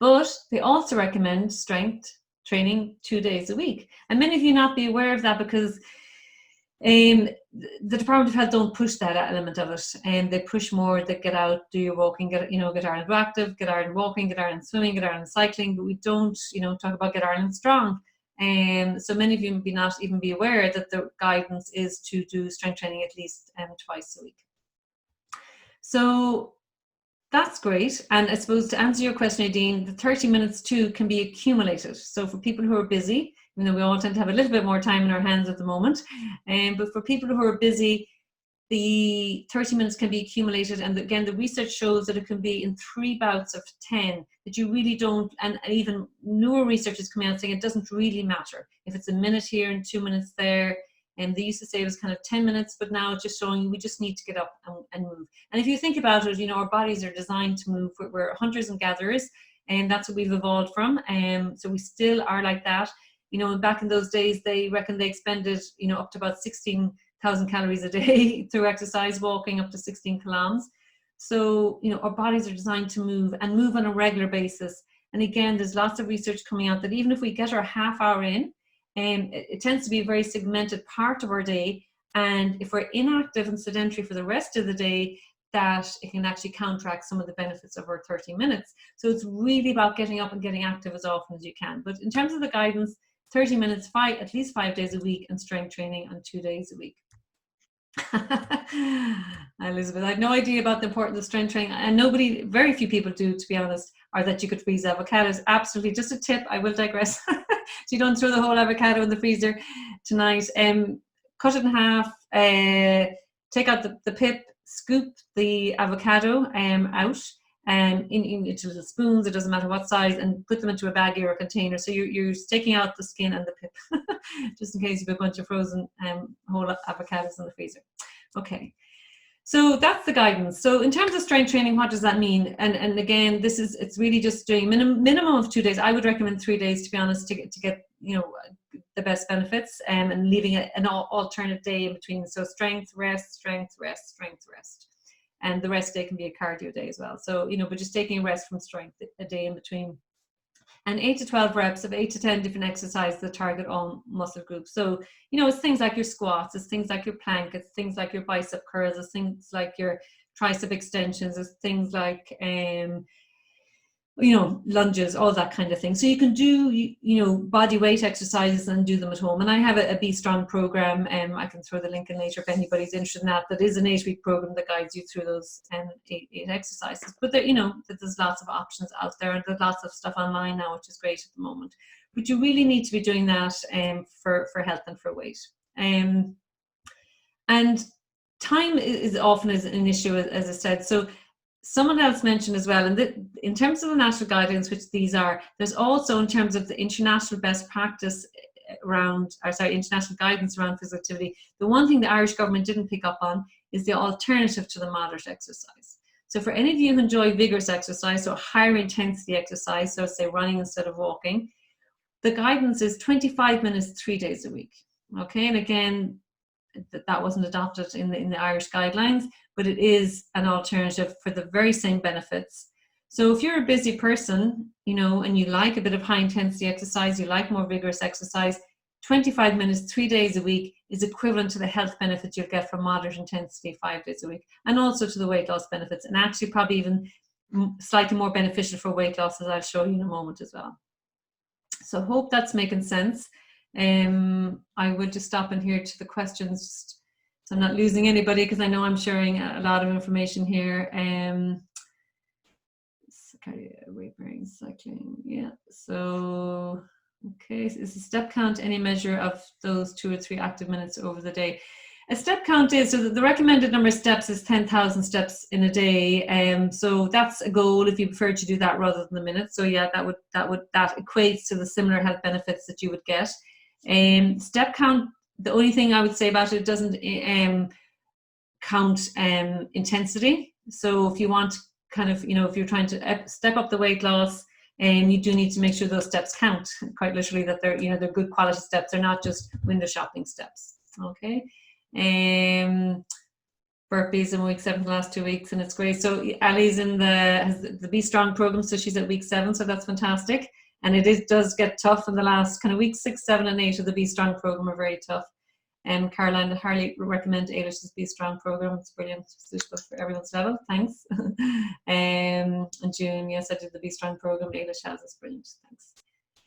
But they also recommend strength training 2 days a week. And many of you not be aware of that because the Department of Health don't push that element of it, and they push more that get out, do your walking, get Ireland active, get Ireland walking, get Ireland swimming, get Ireland cycling, but we don't, talk about get Ireland strong. So many of you may not even be aware that the guidance is to do strength training at least twice a week. So that's great. And I suppose to answer your question, Nadine, the 30 minutes too can be accumulated. So for people who are busy, we all tend to have a little bit more time in our hands at the moment, but for people who are busy, the 30 minutes can be accumulated. And again, the research shows that it can be in 3 bouts of 10, that you really don't, and even newer research is coming out saying it doesn't really matter if it's a minute here and 2 minutes there. And they used to say it was kind of 10 minutes, but now it's just showing we just need to get up and move. And if you think about it, our bodies are designed to move. We're hunters and gatherers, and that's what we've evolved from. So we still are like that. Back in those days, they reckon they expended, up to about 16,000 calories a day through exercise, walking up to 16 kilometers. So, our bodies are designed to move and move on a regular basis. And again, there's lots of research coming out that even if we get our half hour in, it tends to be a very segmented part of our day. And if we're inactive and sedentary for the rest of the day, that it can actually counteract some of the benefits of our 30 minutes. So it's really about getting up and getting active as often as you can. But in terms of the guidance, 30 minutes, at least 5 days a week, and strength training on 2 days a week. Elizabeth, I had no idea about the importance of strength training, and very few people do, to be honest, or that you could freeze avocados. Absolutely. Just a tip, I will digress. So you don't throw the whole avocado in the freezer tonight. Cut it in half, take out the pip, scoop the avocado out, into little spoons, it doesn't matter what size, and put them into a baggie or a container. So you're taking out the skin and the pip, just in case you have a bunch of frozen whole avocados in the freezer. Okay, so that's the guidance. So in terms of strength training, what does that mean? And again, it's really just doing minimum of 2 days. I would recommend 3 days, to be honest, to get the best benefits, and leaving an alternate day in between. So strength, rest, strength, rest, strength, rest. And the rest day can be a cardio day as well. So, but just taking a rest from strength a day in between. And 8 to 12 reps of 8 to 10 different exercises that target all muscle groups. So, it's things like your squats, it's things like your plank, it's things like your bicep curls, it's things like your tricep extensions, it's things like, lunges, all that kind of thing. So you can do, body weight exercises and do them at home. And I have a Be Strong program, and I can throw the link in later if anybody's interested in that. That is an 8-week program that guides you through those 8 exercises. But there, there's lots of options out there, and there's lots of stuff online now, which is great at the moment. But you really need to be doing that for health and for weight. And time is often an issue, as I said. So someone else mentioned as well, and in terms of the national guidelines, which these are, there's also in terms of the international best practice international guidance around physical activity, the one thing the Irish government didn't pick up on is the alternative to the moderate exercise. So for any of you who enjoy vigorous exercise, so higher intensity exercise, so say running instead of walking, the guidance is 25 minutes, 3 days a week. Okay, and again, that wasn't adopted in the Irish guidelines, but it is an alternative for the very same benefits. So if you're a busy person, you know, and you like a bit of high intensity exercise, you like more vigorous exercise, 25 minutes, 3 days a week is equivalent to the health benefits you'll get from moderate intensity 5 days a week, and also to the weight loss benefits, and actually probably even slightly more beneficial for weight loss, as I'll show you in a moment as well. So hope that's making sense. I would just stop in here to the questions, so I'm not losing anybody, because I know I'm sharing a lot of information here. Weight bearing, cycling, yeah. So, okay, is the step count any measure of those 2 or 3 active minutes over the day? A step count is, so the recommended number of steps is 10,000 steps in a day. So that's a goal if you prefer to do that rather than the minutes. So yeah, that equates to the similar health benefits that you would get. Step count, the only thing I would say about it doesn't count intensity. So if you want kind of, you know, if you're trying to step up the weight loss, you do need to make sure those steps count, quite literally, that they're, you know, they're good quality steps. They're not just window shopping steps. Okay. Burpees in week 7 the last 2 weeks, and it's great. So Ali's has the Be Strong program, so she's at week 7, so that's fantastic. And it does get tough in the last kind of week 6, 7, and 8 of the Be Strong program are very tough. And Caroline and Harley recommend Ailish's Be Strong program. It's brilliant, suitable for everyone's level. Thanks. And June, yes, I did the Be Strong program. Ailish has. It's brilliant. Thanks.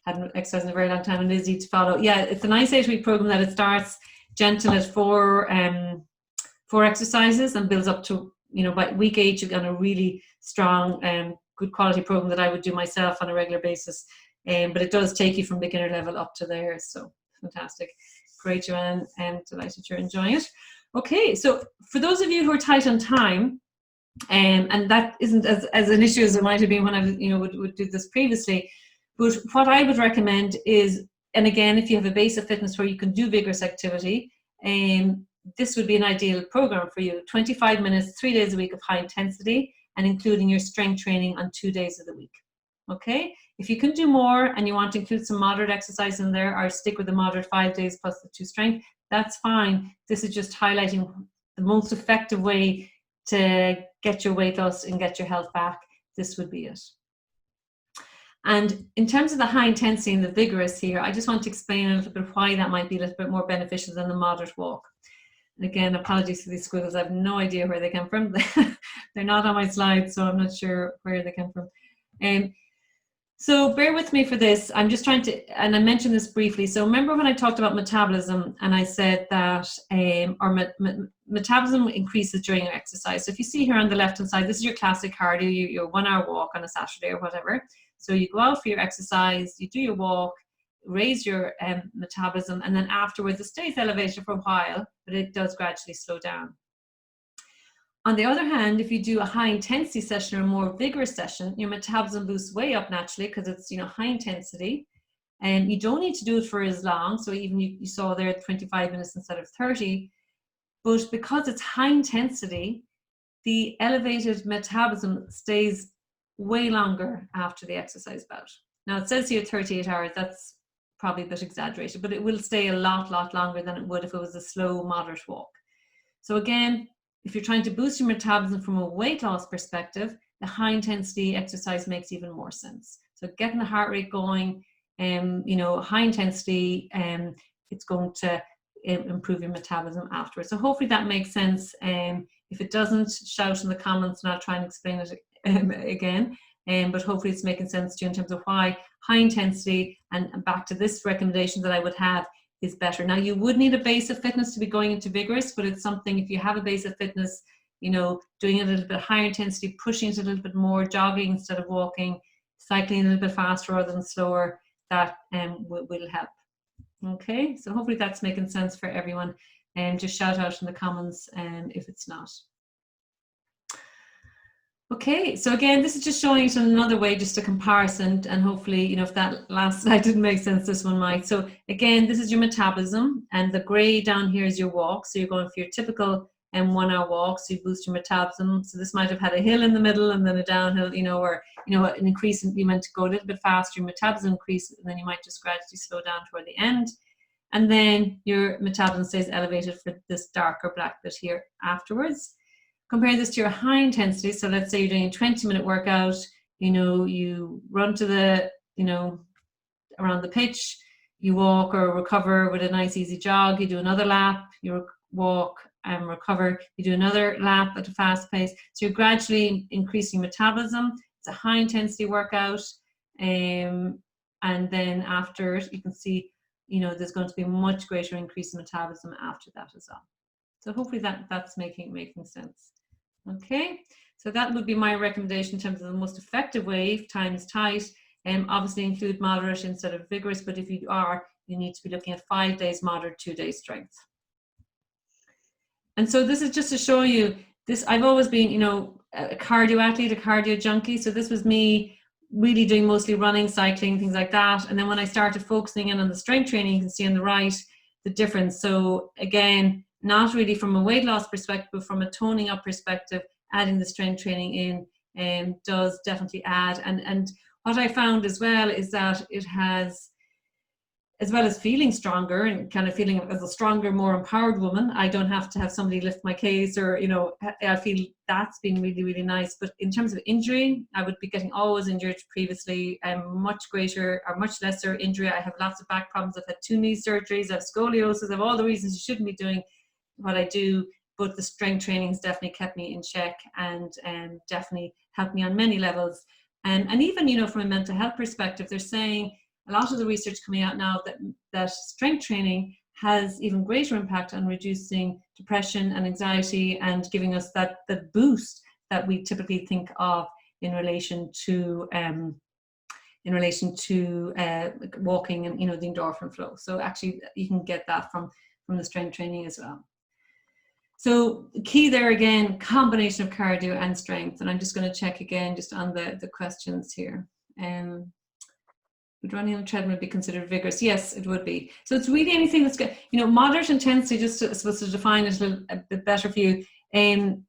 Hadn't exercised in a very long time and easy to follow. Yeah, it's a nice 8-week program that it starts gentle at 4 exercises and builds up to, you know, by week 8 you've got a really strong good quality program that I would do myself on a regular basis. But it does take you from beginner level up to there. So fantastic. Great, Joanne, and delighted you're enjoying it. Okay, so for those of you who are tight on time, and that isn't as an issue as it might have been when I was, you know, would do this previously, but what I would recommend is, and again, if you have a base of fitness where you can do vigorous activity, this would be an ideal program for you. 25 minutes, 3 days a week of high intensity, and including your strength training on 2 days of the week. Okay, if you can do more and you want to include some moderate exercise in there, or stick with the moderate 5 days plus the 2 strength, that's fine. This is just highlighting the most effective way to get your weight loss and get your health back. This would be it. And in terms of the high intensity and the vigorous here, I just want to explain a little bit why that might be a little bit more beneficial than the moderate walk. And again, apologies for these squiggles. I have no idea where they came from. They're not on my slides, so I'm not sure where they came from. So bear with me for this. I'm just trying to, and I mentioned this briefly. So remember when I talked about metabolism and I said that metabolism increases during your exercise. So if you see here on the left-hand side, this is your classic cardio, your 1 hour walk on a Saturday or whatever. So you go out for your exercise, you do your walk, raise your metabolism, and then afterwards it stays elevated for a while, but it does gradually slow down. On the other hand, if you do a high intensity session or a more vigorous session, your metabolism boosts way up naturally because it's, you know, high intensity, and you don't need to do it for as long. So even you saw there 25 minutes instead of 30, but because it's high intensity, the elevated metabolism stays way longer after the exercise bout. Now it says here 38 hours, that's probably a bit exaggerated, but it will stay a lot longer than it would if it was a slow, moderate walk. So again, if you're trying to boost your metabolism from a weight loss perspective, the high intensity exercise makes even more sense. So getting the heart rate going, you know, high intensity, it's going to improve your metabolism afterwards. So hopefully that makes sense. If it doesn't, shout in the comments and I'll try and explain it again. But hopefully it's making sense to you in terms of why high intensity, and back to this recommendation that I would have, is better. Now you would need a base of fitness to be going into vigorous, but it's something, if you have a base of fitness, you know, doing it a little bit higher intensity, pushing it a little bit more, jogging instead of walking, cycling a little bit faster rather than slower, that will help. Okay, so hopefully that's making sense for everyone, and just shout out in the comments if it's not. Okay, so again, this is just showing it in another way, just a comparison, and hopefully, you know, if that last slide didn't make sense, this one might. So again, this is your metabolism, and the gray down here is your walk. So you're going for your typical and 1 hour walk, so you boost your metabolism. So this might have had a hill in the middle and then a downhill, or an increase in, you meant to go a little bit faster, your metabolism increases, and then you might just gradually slow down toward the end. And then your metabolism stays elevated for this darker black bit here afterwards. Compare this to your high intensity. So let's say you're doing a 20-minute workout, you run to the, around the pitch, you walk or recover with a nice easy jog, you do another lap, you walk and recover, you do another lap at a fast pace. So you're gradually increasing metabolism. It's a high intensity workout. And then after it, you can see, there's going to be a much greater increase in metabolism after that as well. So hopefully that's making sense. Okay, so that would be my recommendation in terms of the most effective way if time is tight. Obviously include moderate instead of vigorous, but if you need to be looking at 5 days moderate, 2 days strength. And so this is just to show you this. I've always been, a cardio athlete, a cardio junkie. So this was me really doing mostly running, cycling, things like that. And then when I started focusing in on the strength training, you can see on the right the difference. So again, not really from a weight loss perspective, but from a toning up perspective, adding the strength training in does definitely add. And what I found as well is that it has, as well as feeling stronger and kind of feeling as a stronger, more empowered woman, I don't have to have somebody lift my case or, I feel that's been really, really nice. But in terms of injury, I would be getting always injured previously, much greater or much lesser injury. I have lots of back problems. I've had 2 knee surgeries, I have scoliosis, I have all the reasons you shouldn't be doing what I do, but the strength training has definitely kept me in check and definitely helped me on many levels. And even, from a mental health perspective, they're saying a lot of the research coming out now that strength training has even greater impact on reducing depression and anxiety and giving us that boost that we typically think of in relation to walking and, the endorphin flow. So actually you can get that from the strength training as well. So key there again, combination of cardio and strength. And I'm just going to check again just on the questions here. Would running on a treadmill be considered vigorous? Yes, it would be. So it's really anything that's good. Moderate intensity, just supposed to define it a bit better for you.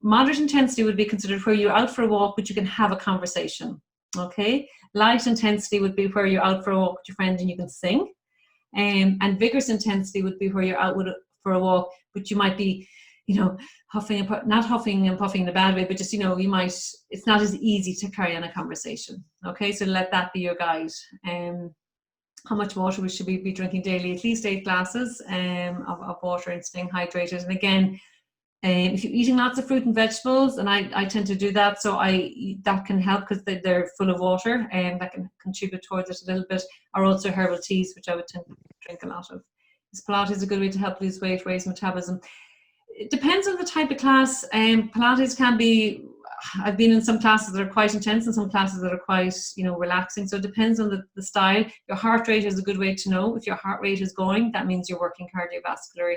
Moderate intensity would be considered where you're out for a walk, but you can have a conversation. Okay. Light intensity would be where you're out for a walk with your friend and you can sing. And vigorous intensity would be where you're out for a walk, but you might be, not huffing and puffing in a bad way, but just, it's not as easy to carry on a conversation. Okay, so let that be your guide. How much water should we be drinking daily? At least 8 glasses of water and staying hydrated. And again, if you're eating lots of fruit and vegetables, and I tend to do that, so that can help because they're full of water and that can contribute towards it a little bit, or also herbal teas, which I would tend to drink a lot of. Is Pilates a good way to help lose weight, raise metabolism? It depends on the type of class. Pilates can be, I've been in some classes that are quite intense and some classes that are quite, relaxing. So it depends on the style. Your heart rate is a good way to know. If your heart rate is going, that means you're working cardiovascular.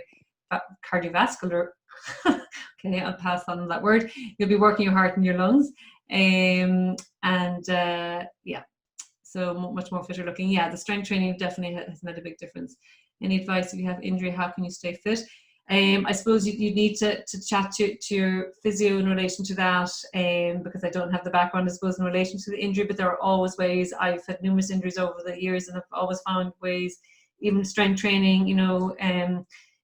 Okay, I'll pass on that word. You'll be working your heart and your lungs. So much more fitter looking. Yeah, the strength training definitely has made a big difference. Any advice if you have injury, how can you stay fit? I suppose you need to chat to your physio in relation to that, because I don't have the background, I suppose, in relation to the injury, but there are always ways. I've had numerous injuries over the years and I've always found ways, even strength training,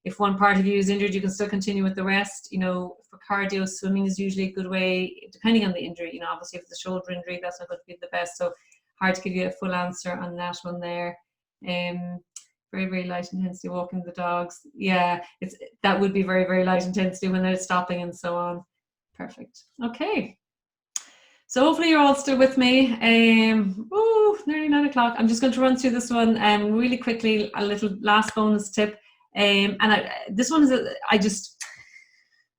if one part of you is injured, you can still continue with the rest. For cardio, swimming is usually a good way, depending on the injury. Obviously if it's a shoulder injury, that's not going to be the best. So hard to give you a full answer on that one there. Very, very light intensity walking the dogs. Yeah, that would be very, very light intensity when they're stopping and so on. Perfect. Okay. So hopefully you're all still with me. Nearly 9 o'clock. I'm just going to run through this one really quickly, a little last bonus tip. This one is, I just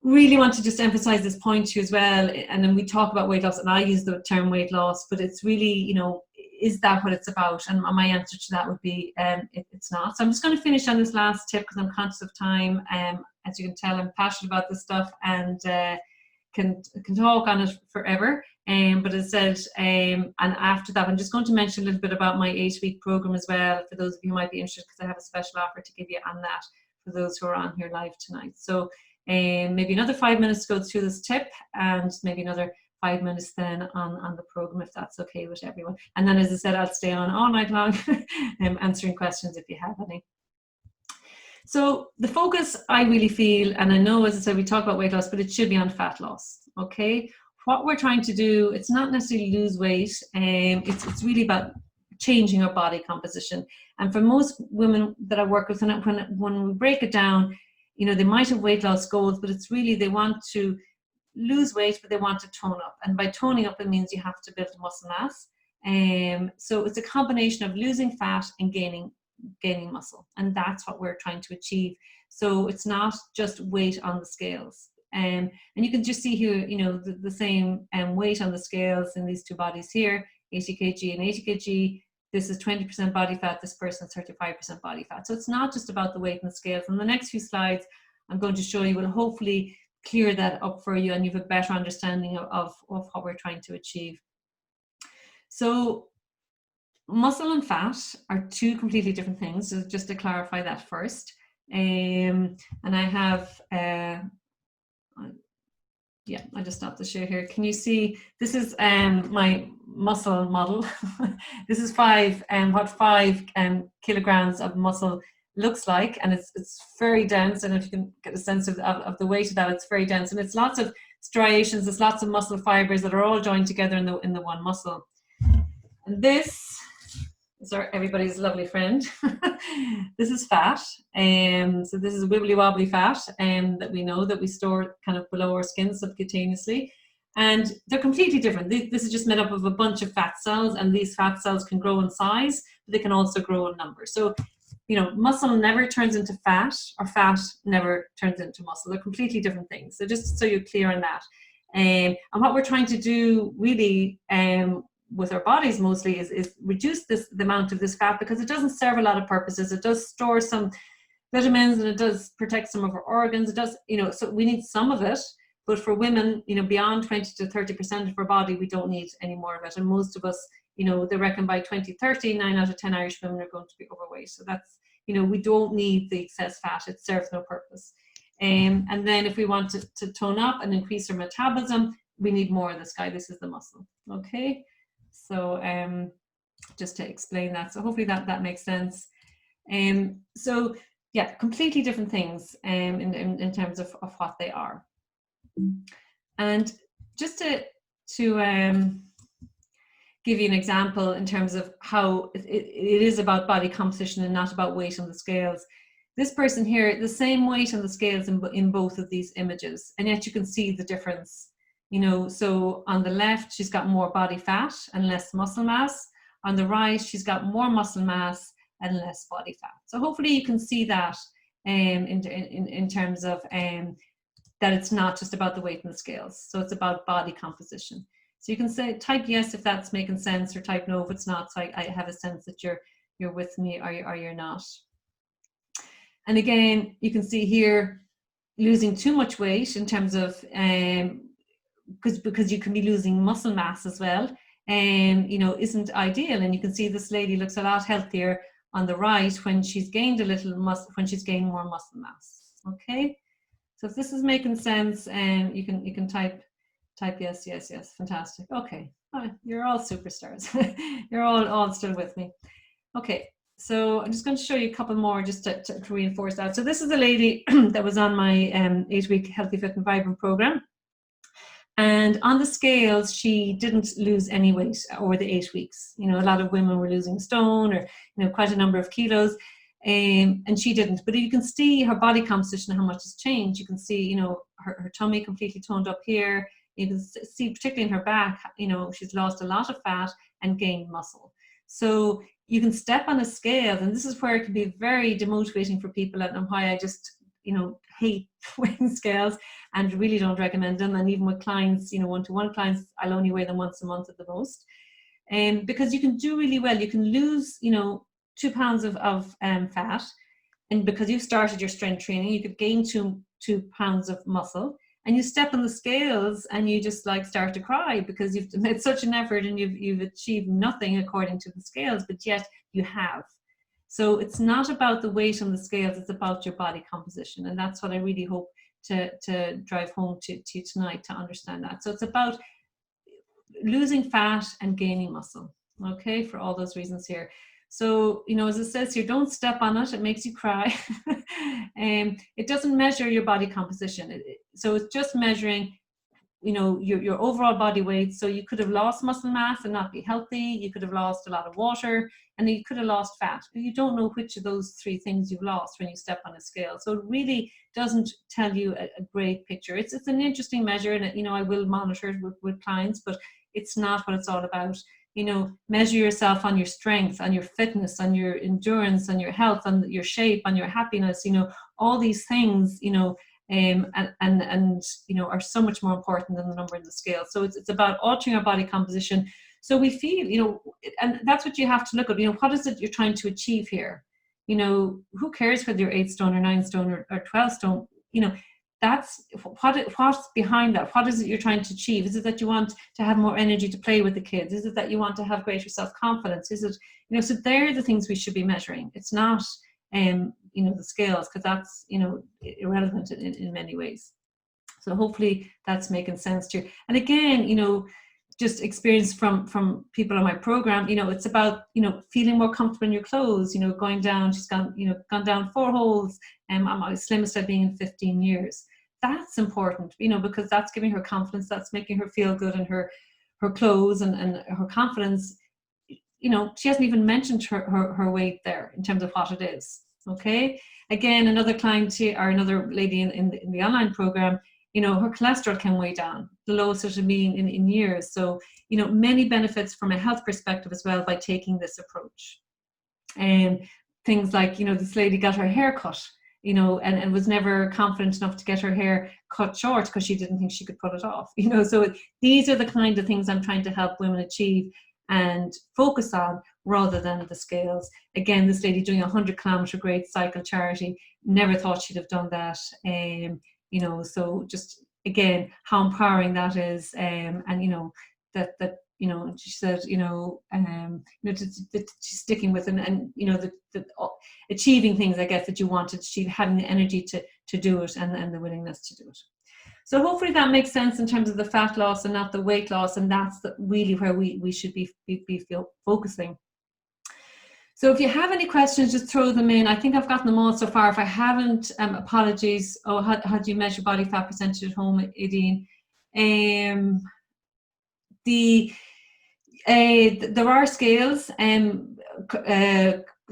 really want to just emphasize this point to you as well. And then we talk about weight loss and I use the term weight loss, but it's really, is that what it's about? And my answer to that would be it's not. So I'm just going to finish on this last tip because I'm conscious of time. As you can tell, I'm passionate about this stuff and can talk on it forever. But as I said, and after that, I'm just going to mention a little bit about my 8-week program as well, for those of you who might be interested, because I have a special offer to give you on that for those who are on here live tonight. So maybe another 5 minutes to go through this tip, and maybe another 5 minutes then on the program, if that's okay with everyone. And then, as I said, I'll stay on all night long answering questions if you have any. So the focus, I really feel, and I know, as I said, we talk about weight loss, but it should be on fat loss, okay? What we're trying to do, it's not necessarily lose weight, it's really about changing our body composition. And for most women that I work with, when we break it down, you know, they might have weight loss goals, but it's really they want to lose weight, but they want to tone up. And by toning up, it means you have to build muscle mass. So it's a combination of losing fat and gaining muscle, and that's what we're trying to achieve. So it's not just weight on the scales, and you can just see here, you know, the same weight on the scales in these two bodies here, 80 kg and 80 kg. This is 20% body fat, this person's 35% body fat. So it's not just about the weight on the scales. And the next few slides I'm going to show you will hopefully clear that up for you, and you have a better understanding of what we're trying to achieve. So muscle and fat are two completely different things, so just to clarify that first. And I have, yeah, I just stopped the share here. Can you see, this is my muscle model. This is what 5 kilograms of muscle looks like, and it's very dense, and if you can get a sense of the weight of that, it's very dense, and it's lots of striations, there's lots of muscle fibers that are all joined together in the one muscle. And this is everybody's lovely friend. This is fat, so this is wibbly wobbly fat that we know that we store kind of below our skin subcutaneously, and they're completely different. This is just made up of a bunch of fat cells, and these fat cells can grow in size, but they can also grow in number. So, you know, muscle never turns into fat, or fat never turns into muscle. They're completely different things. So just so you're clear on that. And what we're trying to do really with our bodies mostly is reduce the amount of this fat, because it doesn't serve a lot of purposes. It does store some vitamins, and it does protect some of our organs. It does, you know, so we need some of it. But for women, you know, beyond 20 to 30% of our body, we don't need any more of it. And most of us, you know, they reckon by 2030, 9 out of 10 Irish women are going to be overweight. So that's, you know, we don't need the excess fat. It serves no purpose. And then if we want to tone up and increase our metabolism, we need more of this guy. This is the muscle. Okay. So just to explain that. So hopefully that makes sense. So yeah, completely different things in terms of what they are. And just to give you an example in terms of how it is about body composition and not about weight on the scales. This person here, the same weight on the scales in both of these images, and yet you can see the difference. You know, so on the left, she's got more body fat and less muscle mass. On the right, she's got more muscle mass and less body fat. So hopefully you can see that in terms of that it's not just about the weight and the scales. So it's about body composition. So you can say, type yes if that's making sense, or type no if it's not. So I have a sense that you're with me or you're not. And again, you can see here losing too much weight in terms of because you can be losing muscle mass as well, you know, isn't ideal. And you can see this lady looks a lot healthier on the right when she's gained a little muscle, when she's gained more muscle mass. Okay, so if this is making sense, you can type yes, yes, yes. Fantastic. Okay, you're all superstars. You're all still with me. Okay, so I'm just going to show you a couple more just to reinforce that. So this is a lady that was on my 8-week Healthy, Fit and Vibrant program. And on the scales, she didn't lose any weight over the 8 weeks. You know, a lot of women were losing a stone or, you know, quite a number of kilos, and she didn't. But you can see her body composition, how much has changed. You can see, you know, her tummy completely toned up here. You can see, particularly in her back, you know, she's lost a lot of fat and gained muscle. So you can step on a scale, and this is where it can be very demotivating for people, and why I just, you know, hate weighing scales and really don't recommend them. And even with clients, you know, one-to-one clients, I'll only weigh them once a month at the most. Because you can do really well. You can lose, you know, 2 pounds of fat, and because you've started your strength training, you could gain 2 pounds of muscle. And you step on the scales and you just like start to cry because you've made such an effort and you've achieved nothing according to the scales, but yet you have. So it's not about the weight on the scales, it's about your body composition. And that's what I really hope to drive home to you tonight to understand that. So it's about losing fat and gaining muscle, okay, for all those reasons here. So, as it says here, don't step on it. It makes you cry. It doesn't measure your body composition. So it's just measuring, your overall body weight. So you could have lost muscle mass and not be healthy. You could have lost a lot of water, and you could have lost fat. But you don't know which of those three things you've lost when you step on a scale. So it really doesn't tell you a great picture. It's an interesting measure, and I will monitor it with clients, but it's not what it's all about. Measure yourself on your strength, on your fitness, on your endurance, on your health, on your shape, on your happiness. All these things, and are so much more important than the number in the scale. So it's about altering our body composition. So we feel, and that's what you have to look at. What is it you're trying to achieve here? Who cares whether you're 8 stone or 9 stone or 12 stone? That's what's behind that. What is it you're trying to achieve? Is it that you want to have more energy to play with the kids? Is it that you want to have greater self-confidence? Is it, so they're the things we should be measuring. It's not, the scales, because that's, irrelevant in many ways. So hopefully that's making sense to you. And again, just experience from people on my program, it's about, feeling more comfortable in your clothes, going down, she's gone down 4 holes, I'm my slimmest I've been in 15 years. That's important, because that's giving her confidence, that's making her feel good in her clothes and her confidence. She hasn't even mentioned her weight there in terms of what it is. Okay. Again, another client here, or another lady in the online program, her cholesterol came way down, the lowest it had been in years. So, many benefits from a health perspective as well by taking this approach. And things like, this lady got her hair cut, and was never confident enough to get her hair cut short because she didn't think she could pull it off. So these are the kind of things I'm trying to help women achieve and focus on rather than the scales. Again, this lady doing a 100-kilometer great cycle charity, never thought she'd have done that. So just again, how empowering that is, and that she said, she's sticking with and the achieving things, I guess, that you wanted to achieve, having the energy to do it and the willingness to do it. So hopefully that makes sense in terms of the fat loss and not the weight loss, and that's really where we should be focusing. So if you have any questions, just throw them in. I think I've gotten them all so far. If I haven't, apologies. Oh, how do you measure body fat percentage at home, Idine? There are scales,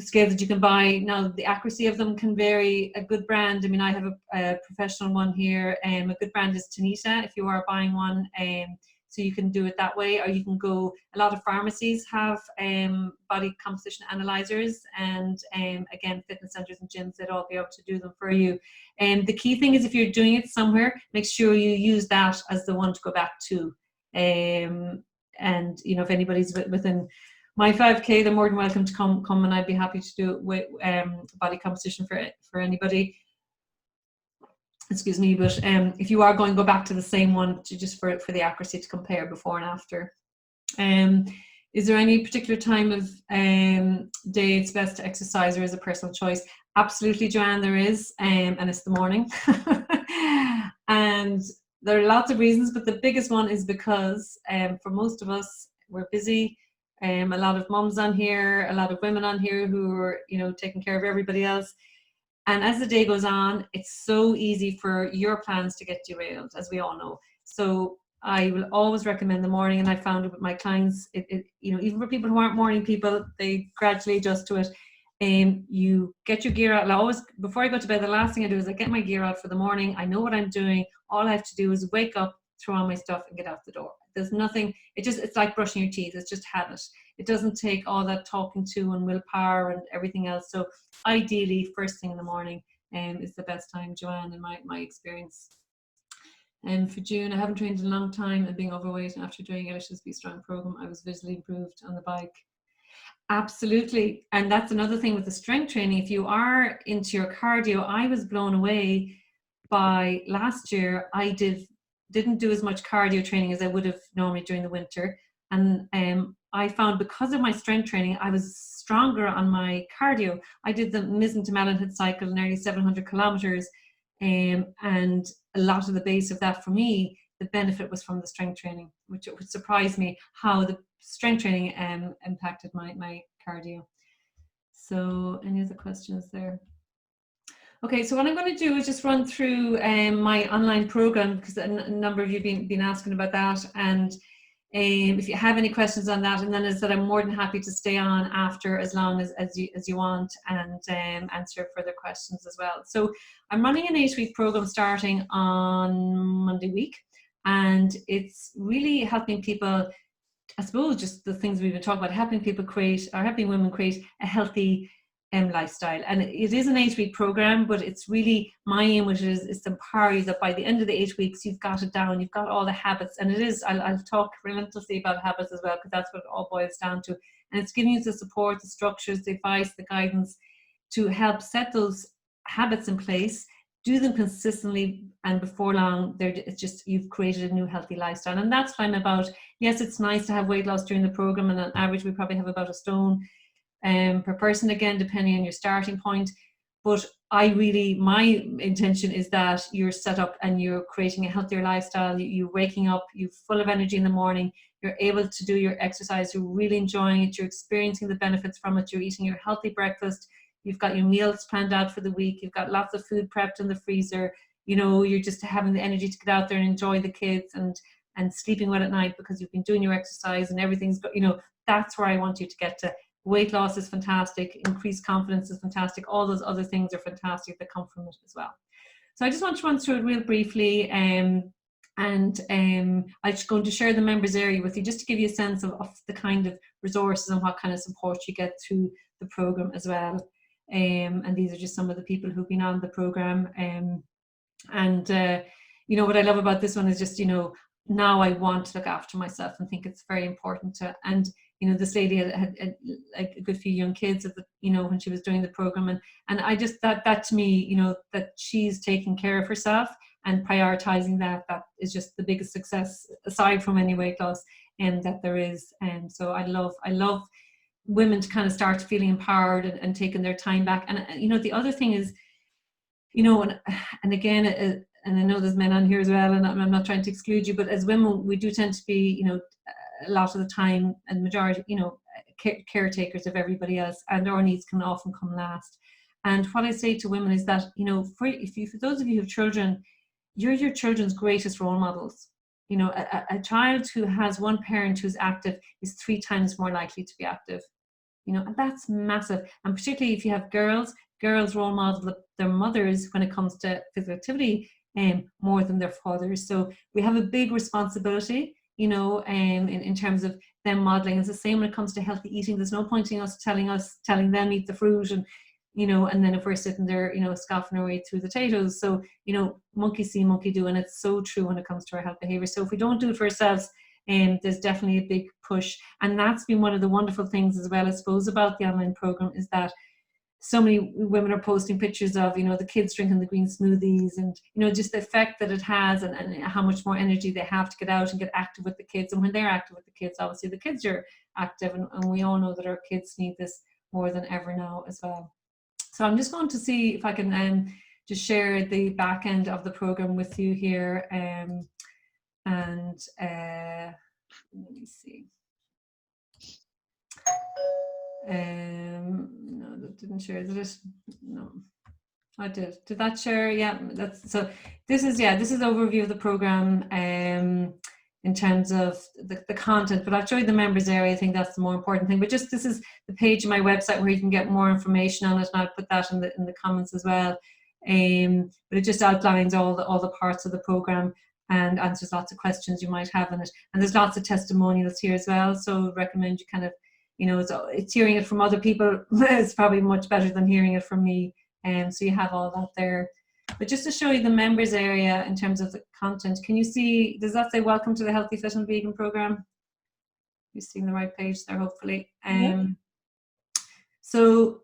scales that you can buy. Now, the accuracy of them can vary. A good brand, I have a professional one here. A good brand is Tanita, if you are buying one. So you can do it that way, or you can go, a lot of pharmacies have body composition analyzers, and again, fitness centers and gyms, they'd all be able to do them for you. And the key thing is, if you're doing it somewhere, make sure you use that as the one to go back to. And if anybody's within my 5K, they're more than welcome to come, and I'd be happy to do it with body composition for anybody. Excuse me, but if you are going to go back to the same one, just for the accuracy to compare before and after. Is there any particular time of day it's best to exercise, or is a personal choice? Absolutely, Joanne, there is, and it's the morning. And there are lots of reasons, but the biggest one is because for most of us, we're busy. A lot of mums on here, a lot of women on here who are, taking care of everybody else. And as the day goes on, it's so easy for your plans to get derailed, as we all know. So I will always recommend the morning, and I found it with my clients, even for people who aren't morning people, they gradually adjust to it. You get your gear out. Always, before I go to bed, the last thing I do is I get my gear out for the morning. I know what I'm doing. All I have to do is wake up, throw on my stuff, and get out the door. There's nothing, it's like brushing your teeth. It's just habit. It doesn't take all that talking to and willpower and everything else. So ideally, first thing in the morning is the best time, Joanne, in my experience. And for June, I haven't trained in a long time, and being overweight after doing Elish's Be Strong program, I was visually improved on the bike. Absolutely. And that's another thing with the strength training. If you are into your cardio, I was blown away by last year. I didn't do as much cardio training as I would have normally during the winter. And I found, because of my strength training, I was stronger on my cardio. I did the Mizzen to Melonhead cycle, nearly 700 kilometers. And a lot of the base of that for me, the benefit was from the strength training, which surprised me how the strength training impacted my cardio. So any other questions there? Okay, so what I'm going to do is just run through my online program, because a number of you have been asking about that, and if you have any questions on that, and then as I said, I'm more than happy to stay on after as long as you want, and answer further questions as well. So I'm running an 8-week program starting on Monday week, and it's really helping people, I suppose, just the things we've been talking about, helping women create a healthy lifestyle. And it is an 8-week program, but it's really, my aim with it is to empower you that by the end of the 8 weeks, you've got it down, you've got all the habits. And it is, I'll talk relentlessly about habits as well, because that's what it all boils down to. And it's giving you the support, the structures, the advice, the guidance to help set those habits in place, do them consistently, and before long, it's just, you've created a new healthy lifestyle. And that's what I'm about. Yes, it's nice to have weight loss during the program, and on average, we probably have about a stone per person, again, depending on your starting point. But my intention is that you're set up and you're creating a healthier lifestyle. You're waking up, you're full of energy in the morning, you're able to do your exercise, you're really enjoying it, you're experiencing the benefits from it, you're eating your healthy breakfast, you've got your meals planned out for the week, you've got lots of food prepped in the freezer, you're just having the energy to get out there and enjoy the kids, and sleeping well at night because you've been doing your exercise and everything's, that's where I want you to get to. Weight loss is fantastic, increased confidence is fantastic, all those other things are fantastic that come from it as well. So I just want to run through it real briefly, and I'm just going to share the members area with you, just to give you a sense of the kind of resources and what kind of support you get through the program as well. And these are just some of the people who've been on the program. What I love about this one is just, now I want to look after myself, and think it's very important to, and this lady had like a good few young kids when she was doing the program, and I just, that to me, that she's taking care of herself and prioritizing that is just the biggest success, aside from any weight loss, that there is. And so I love women to kind of start feeling empowered and taking their time back. And the other thing is, and again, and I know there's men on here as well, and I'm not trying to exclude you, but as women, we do tend to be, a lot of the time, and majority, caretakers of everybody else, and our needs can often come last. And what I say to women is that, for those of you who have children, you're your children's greatest role models. A child who has one parent who's active is 3 times more likely to be active. And that's massive. And particularly if you have girls role model their mothers when it comes to physical activity, more than their fathers. So we have a big responsibility, in terms of them modeling. It's the same when it comes to healthy eating. There's no point in us telling them eat the fruit, and and then if we're sitting there, scoffing our way through the potatoes. So, monkey see, monkey do, and it's so true when it comes to our health behavior. So if we don't do it for ourselves, there's definitely a big push. And that's been one of the wonderful things as well, I suppose, about the online program, is that so many women are posting pictures of, the kids drinking the green smoothies, and, just the effect that it has, and how much more energy they have to get out and get active with the kids. And when they're active with the kids, obviously the kids are active, and we all know that our kids need this more than ever now as well. So I'm just going to see if I can just share the back end of the program with you here. Let me see. No, that didn't share. Did it? No, I did. Did that share? Yeah, that's so. This is overview of the program in terms of the content. But I'll show you the members area. I think that's the more important thing. But just, this is the page on my website where you can get more information on it, and I'll put that in the comments as well. But it just outlines all the parts of the program and answers lots of questions you might have in it. And there's lots of testimonials here as well. So I recommend you kind of, it's hearing it from other people is probably much better than hearing it from me. So you have all that there. But just to show you the members area in terms of the content, can you see, does that say welcome to the Healthy Fit and Vegan program? You're seeing the right page there, hopefully. So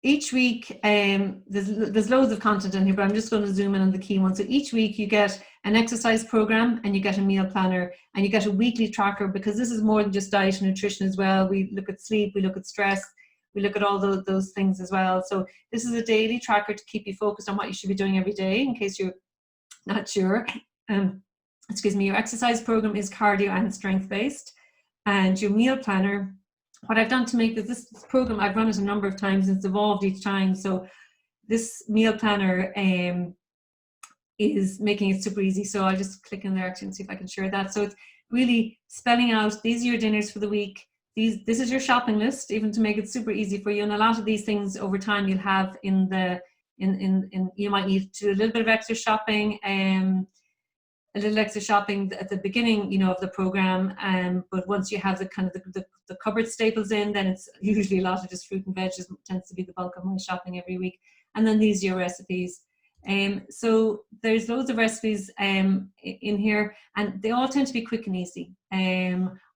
each week, there's loads of content in here, but I'm just going to zoom in on the key ones. So each week you get an exercise program, and you get a meal planner, and you get a weekly tracker, because this is more than just diet and nutrition as well. We look at sleep, we look at stress, we look at all those things as well. So this is a daily tracker to keep you focused on what you should be doing every day in case you're not sure. Excuse me, your exercise program is cardio and strength based, and your meal planner, what I've done to make this program, I've run it a number of times and it's evolved each time. So this meal planner is making it super easy. So I'll just click in there actually and see if I can share that. So it's really spelling out, these are your dinners for the week. This is your shopping list, even to make it super easy for you. And a lot of these things over time you'll have in the, you might need to do a little bit of extra shopping, a little extra shopping at the beginning, you know, of the program. But once you have the kind of the cupboard staples in, then it's usually a lot of just fruit and veggies tends to be the bulk of my shopping every week. And then these are your recipes. So there's loads of recipes in here, and they all tend to be quick and easy.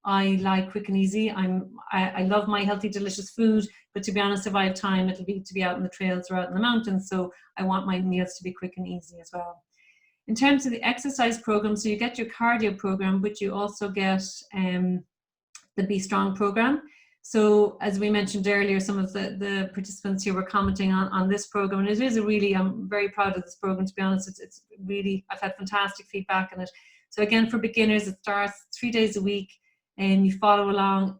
I like quick and easy. I love my healthy, delicious food, but to be honest, if I have time, it'll be to be out in the trails or out in the mountains. So I want my meals to be quick and easy as well. In terms of the exercise program, so you get your cardio program, but you also get the Be Strong program. So as we mentioned earlier, some of the participants here were commenting on this program, and it is a really, I'm very proud of this program, to be honest. It's really, I've had fantastic feedback on it. So again, for beginners, it starts 3 days a week and you follow along.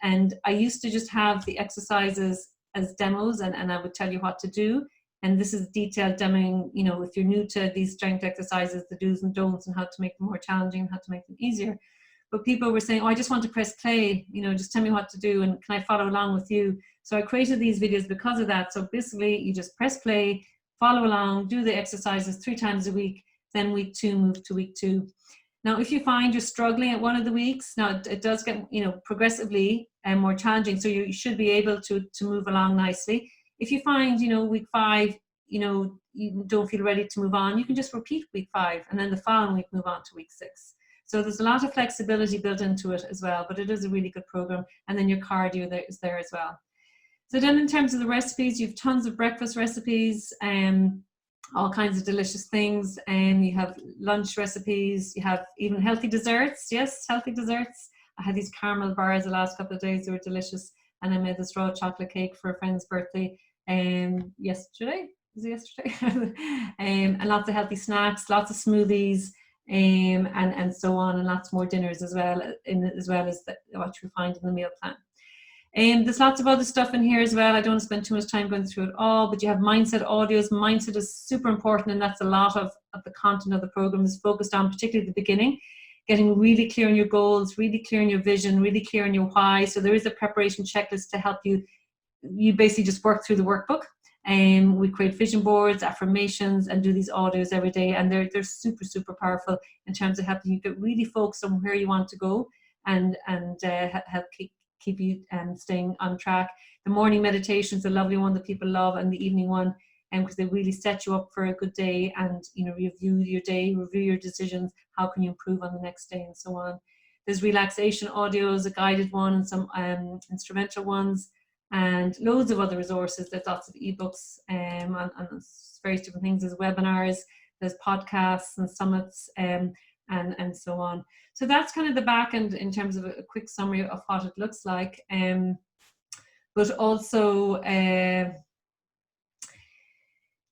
And I used to just have the exercises as demos and I would tell you what to do. And this is detailed demoing, you know, if you're new to these strength exercises, the do's and don'ts and how to make them more challenging and how to make them easier. But people were saying, oh, I just want to press play, you know, just tell me what to do and can I follow along with you? So I created these videos because of that. So basically you just press play, follow along, do the exercises 3 times a week, then week 2, move to week 2. Now, if you find you're struggling at one of the weeks, now it does get, you know, progressively more challenging. So you should be able to move along nicely. If you find, you know, week 5, you know, you don't feel ready to move on, you can just repeat week 5 and then the following week move on to week 6. So there's a lot of flexibility built into it as well, but it is a really good program. And then your cardio is there as well. So then in terms of the recipes, you have tons of breakfast recipes, all kinds of delicious things. You have lunch recipes, you have even healthy desserts. Yes, healthy desserts. I had these caramel bars the last couple of days, they were delicious. And I made this raw chocolate cake for a friend's birthday yesterday. Was it yesterday? And lots of healthy snacks, lots of smoothies, and so on, and lots more dinners as well, as what you find in the meal plan. There's lots of other stuff in here as well. I don't want to spend too much time going through it all, but you have mindset audios. Mindset is super important, and that's a lot of the content of the program is focused on, particularly at the beginning, getting really clear on your goals, really clear on your vision, really clear on your why. So there is a preparation checklist to help you. You basically just work through the workbook. We create vision boards, affirmations, and do these audios every day. And they're super, super powerful in terms of helping you get really focused on where you want to go and help keep you staying on track. The morning meditation is a lovely one that people love, and the evening one, because they really set you up for a good day and, you know, review your day, review your decisions, how can you improve on the next day, and so on. There's relaxation audios, a guided one, and some instrumental ones, and loads of other resources. There's lots of ebooks on various different things. There's webinars, there's podcasts and summits, and so on. So that's kind of the back end in terms of a quick summary of what it looks like. But also there's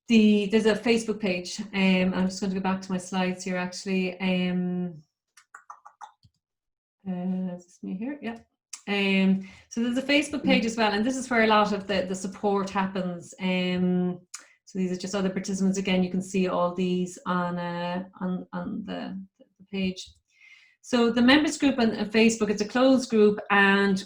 a Facebook page. I'm just going to go back to my slides here actually. Is this me here? Yeah. So there's a Facebook page as well, and this is where a lot of the support happens. So these are just other participants. Again, you can see all these on the page. So the members group on Facebook, it's a closed group, and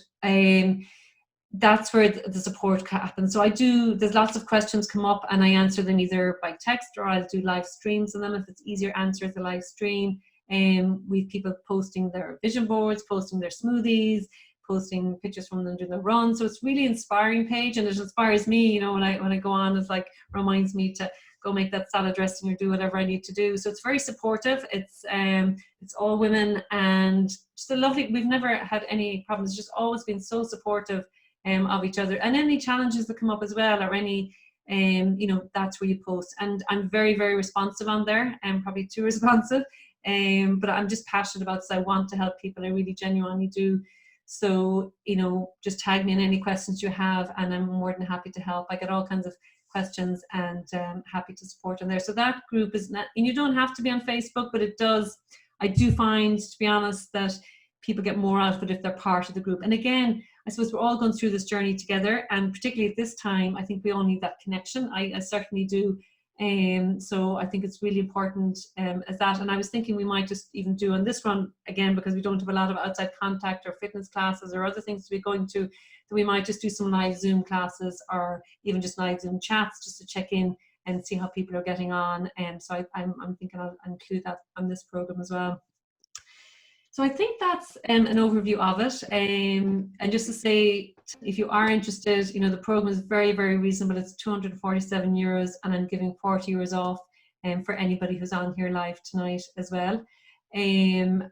that's where the support happens. So there's lots of questions come up, and I answer them either by text or I'll do live streams on them if it's easier, answer the live stream. We've people posting their vision boards, posting their smoothies, posting pictures from them doing their run. So it's really inspiring page, and it inspires me, you know, when I go on, it's like reminds me to go make that salad dressing or do whatever I need to do. So it's very supportive. It's all women, and just a lovely, we've never had any problems. It's just always been so supportive of each other, and any challenges that come up as well, or any you know, that's where you post. And I'm very, very responsive on there, and probably too responsive, but I'm just passionate about this. I want to help people, I really genuinely do. So, just tag me in any questions you have, and I'm more than happy to help. I get all kinds of questions, and happy to support on there. So that group is not, and you don't have to be on Facebook, but I do find, to be honest, that people get more out of it if they're part of the group. And again, I suppose we're all going through this journey together, and particularly at this time, I think we all need that connection. I certainly do. So I think it's really important as that. And I was thinking we might just even do on this run, again, because we don't have a lot of outside contact or fitness classes or other things to be going to, that we might just do some live Zoom classes, or even just live Zoom chats, just to check in and see how people are getting on. So I'm thinking I'll include that on this program as well. So I think that's an overview of it. And just to say, if you are interested, the program is very, very reasonable. It's €247, and I'm giving €40 off for anybody who's on here live tonight as well. And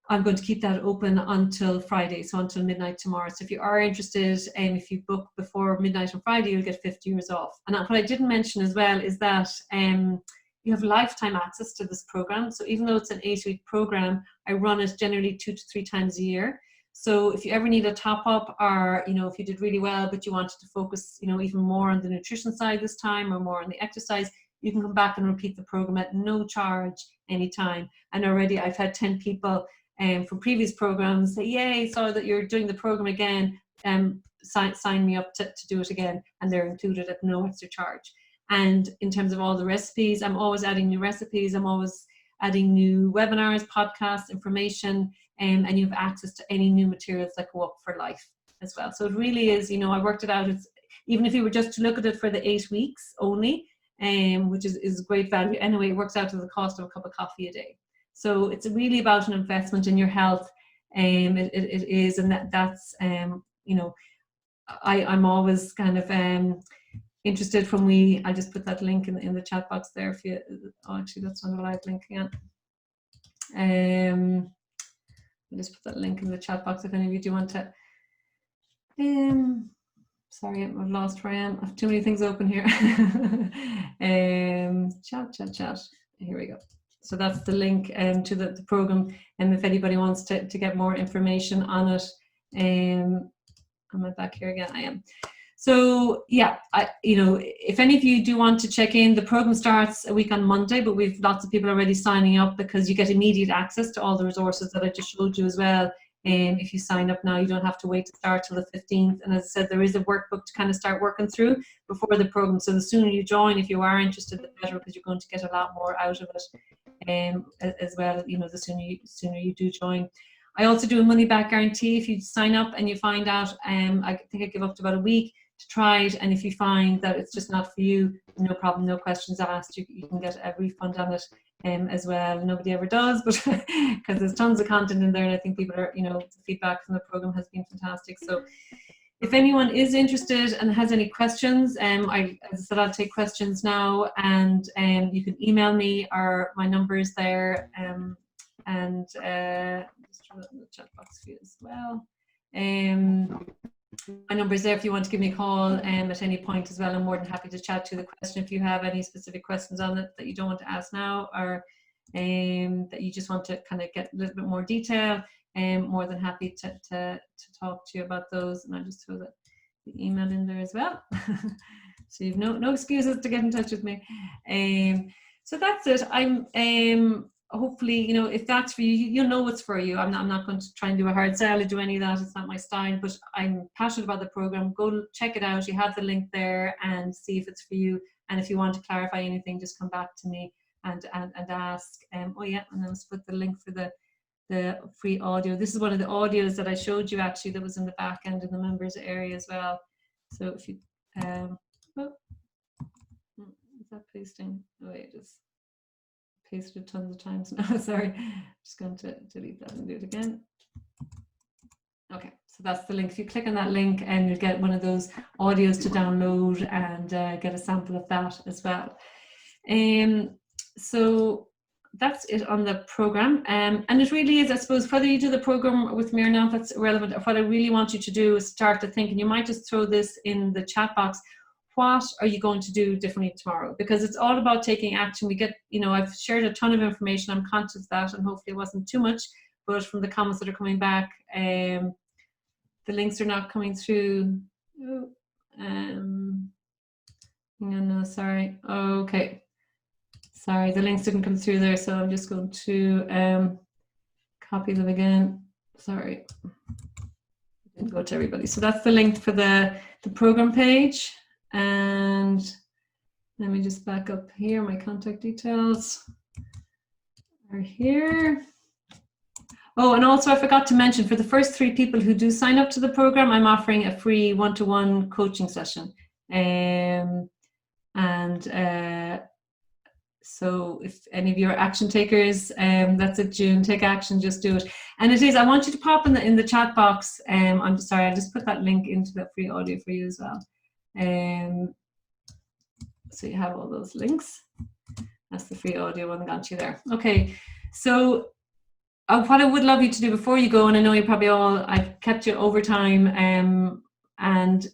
I'm going to keep that open until Friday, so until midnight tomorrow. So if you are interested, if you book before midnight on Friday, you'll get €50 off. And what I didn't mention as well is that you have lifetime access to this program. So even though it's an 8-week program, I run it generally 2 to 3 times a year. So if you ever need a top up, or if you did really well but you wanted to focus even more on the nutrition side this time, or more on the exercise, you can come back and repeat the program at no charge anytime. And already I've had 10 people from previous programs say, yay, saw that you're doing the program again, sign me up to do it again, and they're included at no extra charge. And in terms of all the recipes, I'm always adding new recipes. I'm always adding new webinars, podcasts, information, and you have access to any new materials that go up for life as well. So it really is, I worked it out. It's, even if you were just to look at it for the 8 weeks only, which is great value. Anyway, it works out to the cost of a cup of coffee a day. So it's really about an investment in your health. It is, and that's, I'm always kind of, interested when I just put that link in the chat box there. If you, actually that's not a live link again. I'll just put that link in the chat box if any of you do want to. Sorry, I've lost where I am. I have too many things open here. Chat. Here we go. So that's the link to the program. And if anybody wants to get more information on it, am I back here again? I am. So yeah, if any of you do want to check in, the program starts a week on Monday, but we've lots of people already signing up, because you get immediate access to all the resources that I just showed you as well. And if you sign up now, you don't have to wait to start till the 15th. And as I said, there is a workbook to kind of start working through before the program. So the sooner you join, if you are interested, the better, because you're going to get a lot more out of it as well. The sooner you do join. I also do a money back guarantee. If you sign up and you find out, I think I give up to about a week to try it, and if you find that it's just not for you, no problem, no questions asked, you can get a refund on it as well. Nobody ever does, but because there's tons of content in there, and I think people are, the feedback from the program has been fantastic. So if anyone is interested and has any questions, as I said, I'll take questions now, and you can email me, or my number is there, and just throw that in the chat box for you as well. My number is there if you want to give me a call at any point as well. I'm more than happy to chat to the question if you have any specific questions on it that you don't want to ask now, or that you just want to kind of get a little bit more detail. More than happy to talk to you about those. And I'll just throw the email in there as well. So you've no excuses to get in touch with me. So that's it. I'm hopefully, if that's for you, you'll know what's for you. I'm not going to try and do a hard sell or do any of that. It's not my style, but I'm passionate about the program. Go check it out. You have the link there, and see if it's for you. And if you want to clarify anything, just come back to me and ask. Oh yeah, and then let's put the link for the free audio. This is one of the audios that I showed you, actually, that was in the back end in the members area as well. So if you, is that pasting? Oh wait, it is. Pasted tons of times now. Sorry, just going to delete that and do it again. Okay, so that's the link. If you click on that link, and you'll get one of those audios to download, and get a sample of that as well. So that's it on the program, and it really is, I suppose, whether you do the program with me or not, that's irrelevant. What I really want you to do is start to think, and you might just throw this in the chat box: what are you going to do differently tomorrow? Because it's all about taking action. We get, I've shared a ton of information. I'm conscious of that, and hopefully it wasn't too much, but from the comments that are coming back, the links are not coming through. No, sorry. Okay. Sorry, the links didn't come through there, so I'm just going to copy them again. Sorry. Didn't go to everybody. So that's the link for the program page. And let me just back up here. My contact details are here. Oh, and also I forgot to mention, for the first 3 people who do sign up to the program, I'm offering a free one-to-one coaching session. So if any of you are action takers, that's it, June, take action, just do it. And it is, I want you to pop in the chat box. I'm sorry, I just put that link into that free audio for you as well. So you have all those links. That's the free audio one, got you there. Okay, so what I would love you to do before you go, and I know you probably I've kept you over time,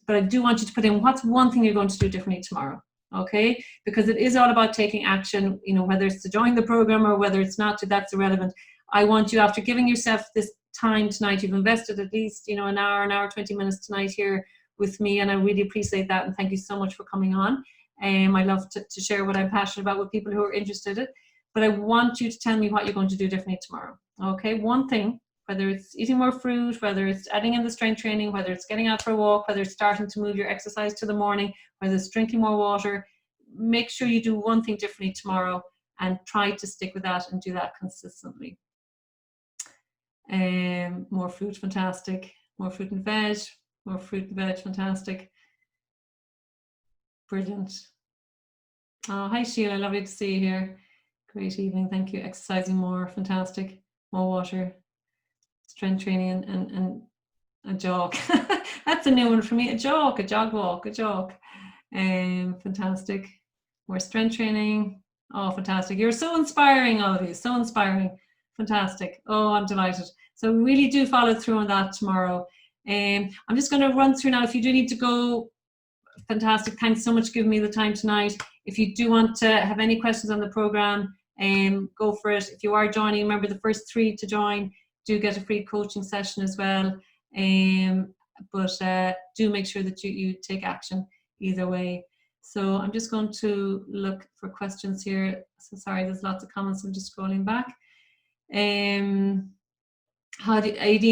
but I do want you to put in what's one thing you're going to do differently tomorrow. Okay, because it is all about taking action, whether it's to join the program or whether it's not to, that's irrelevant. I want you, after giving yourself this time tonight, you've invested at least, an hour, 20 minutes tonight here with me, and I really appreciate that, and thank you so much for coming on. I love to share what I'm passionate about with people who are interested in it, but I want you to tell me what you're going to do differently tomorrow. Okay, one thing, whether it's eating more fruit, whether it's adding in the strength training, whether it's getting out for a walk, whether it's starting to move your exercise to the morning, whether it's drinking more water, make sure you do one thing differently tomorrow and try to stick with that and do that consistently. More fruit, fantastic. More fruit and veg, fantastic. Brilliant. Oh, hi Sheila, lovely to see you here. Great evening, thank you. Exercising more, fantastic. More water. Strength training and a jog. That's a new one for me. A jog walk. Fantastic. More strength training. Oh, fantastic. You're so inspiring, all of you. So inspiring. Fantastic. Oh, I'm delighted. So really do follow through on that tomorrow. I'm just going to run through now. If you do need to go, fantastic. Thanks so much for giving me the time tonight. If you do want to have any questions on the program, go for it. If you are joining, remember the first 3 to join do get a free coaching session as well. But do make sure that you take action either way. So I'm just going to look for questions here. So sorry, there's lots of comments. I'm just scrolling back. Aideen,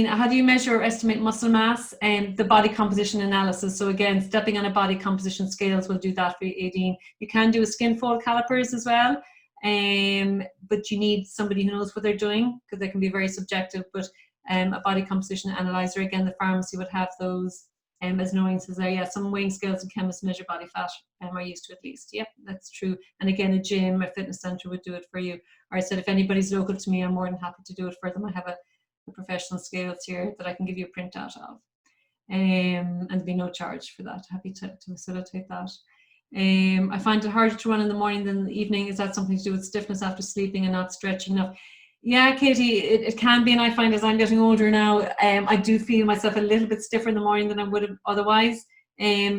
how do you measure or estimate muscle mass? And the body composition analysis. So again, stepping on a body composition scales will do that for you, Aideen. You can do a skin fold calipers as well. But you need somebody who knows what they're doing, because they can be very subjective. But a body composition analyzer, again, the pharmacy would have those. As Noreen says there, yeah, some weighing scales and chemists measure body fat, are used to at least. Yep, that's true. And again, a gym, a fitness center would do it for you. Or I said, if anybody's local to me, I'm more than happy to do it for them. I have a professional scales here that I can give you a printout of. And there'd be no charge for that. Happy to facilitate that. I find it harder to run in the morning than in the evening. Is that something to do with stiffness after sleeping and not stretching enough? Yeah, Katie, it can be, and I find as I'm getting older now, I do feel myself a little bit stiffer in the morning than I would have otherwise.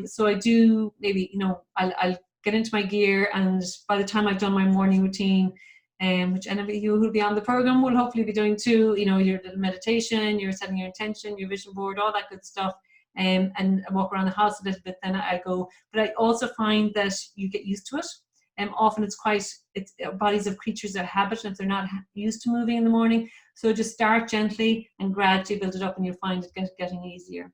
So I do maybe, I'll get into my gear, and by the time I've done my morning routine, which any of you who'll be on the program will hopefully be doing too, your little meditation, you're setting your intention, your vision board, all that good stuff. And walk around the house a little bit, then I go. But I also find that you get used to it. Often it's bodies of creatures of habit, and if they're not used to moving in the morning. So just start gently and gradually build it up, and you'll find it getting easier.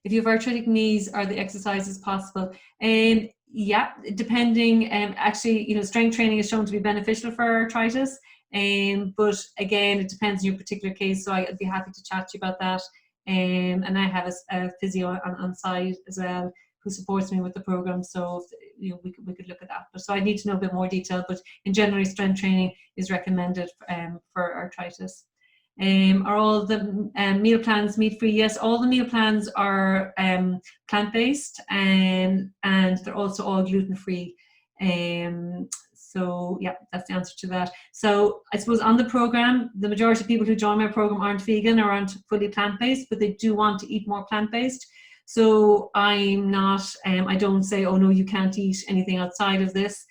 If you have arthritic knees, are the exercises possible? Yeah, depending. Actually, strength training is shown to be beneficial for arthritis. But again, it depends on your particular case. So I'd be happy to chat to you about that. And I have a physio on side as well who supports me with the program, so we could look at that. But so I need to know a bit more detail. But in general, strength training is recommended for arthritis. Are all the meal plans meat-free? Yes, all the meal plans are plant-based, and they're also all gluten-free. So yeah, that's the answer to that. So I suppose on the program, the majority of people who join my program aren't vegan or aren't fully plant-based, but they do want to eat more plant-based. So I'm not, I don't say, oh no, you can't eat anything outside of this.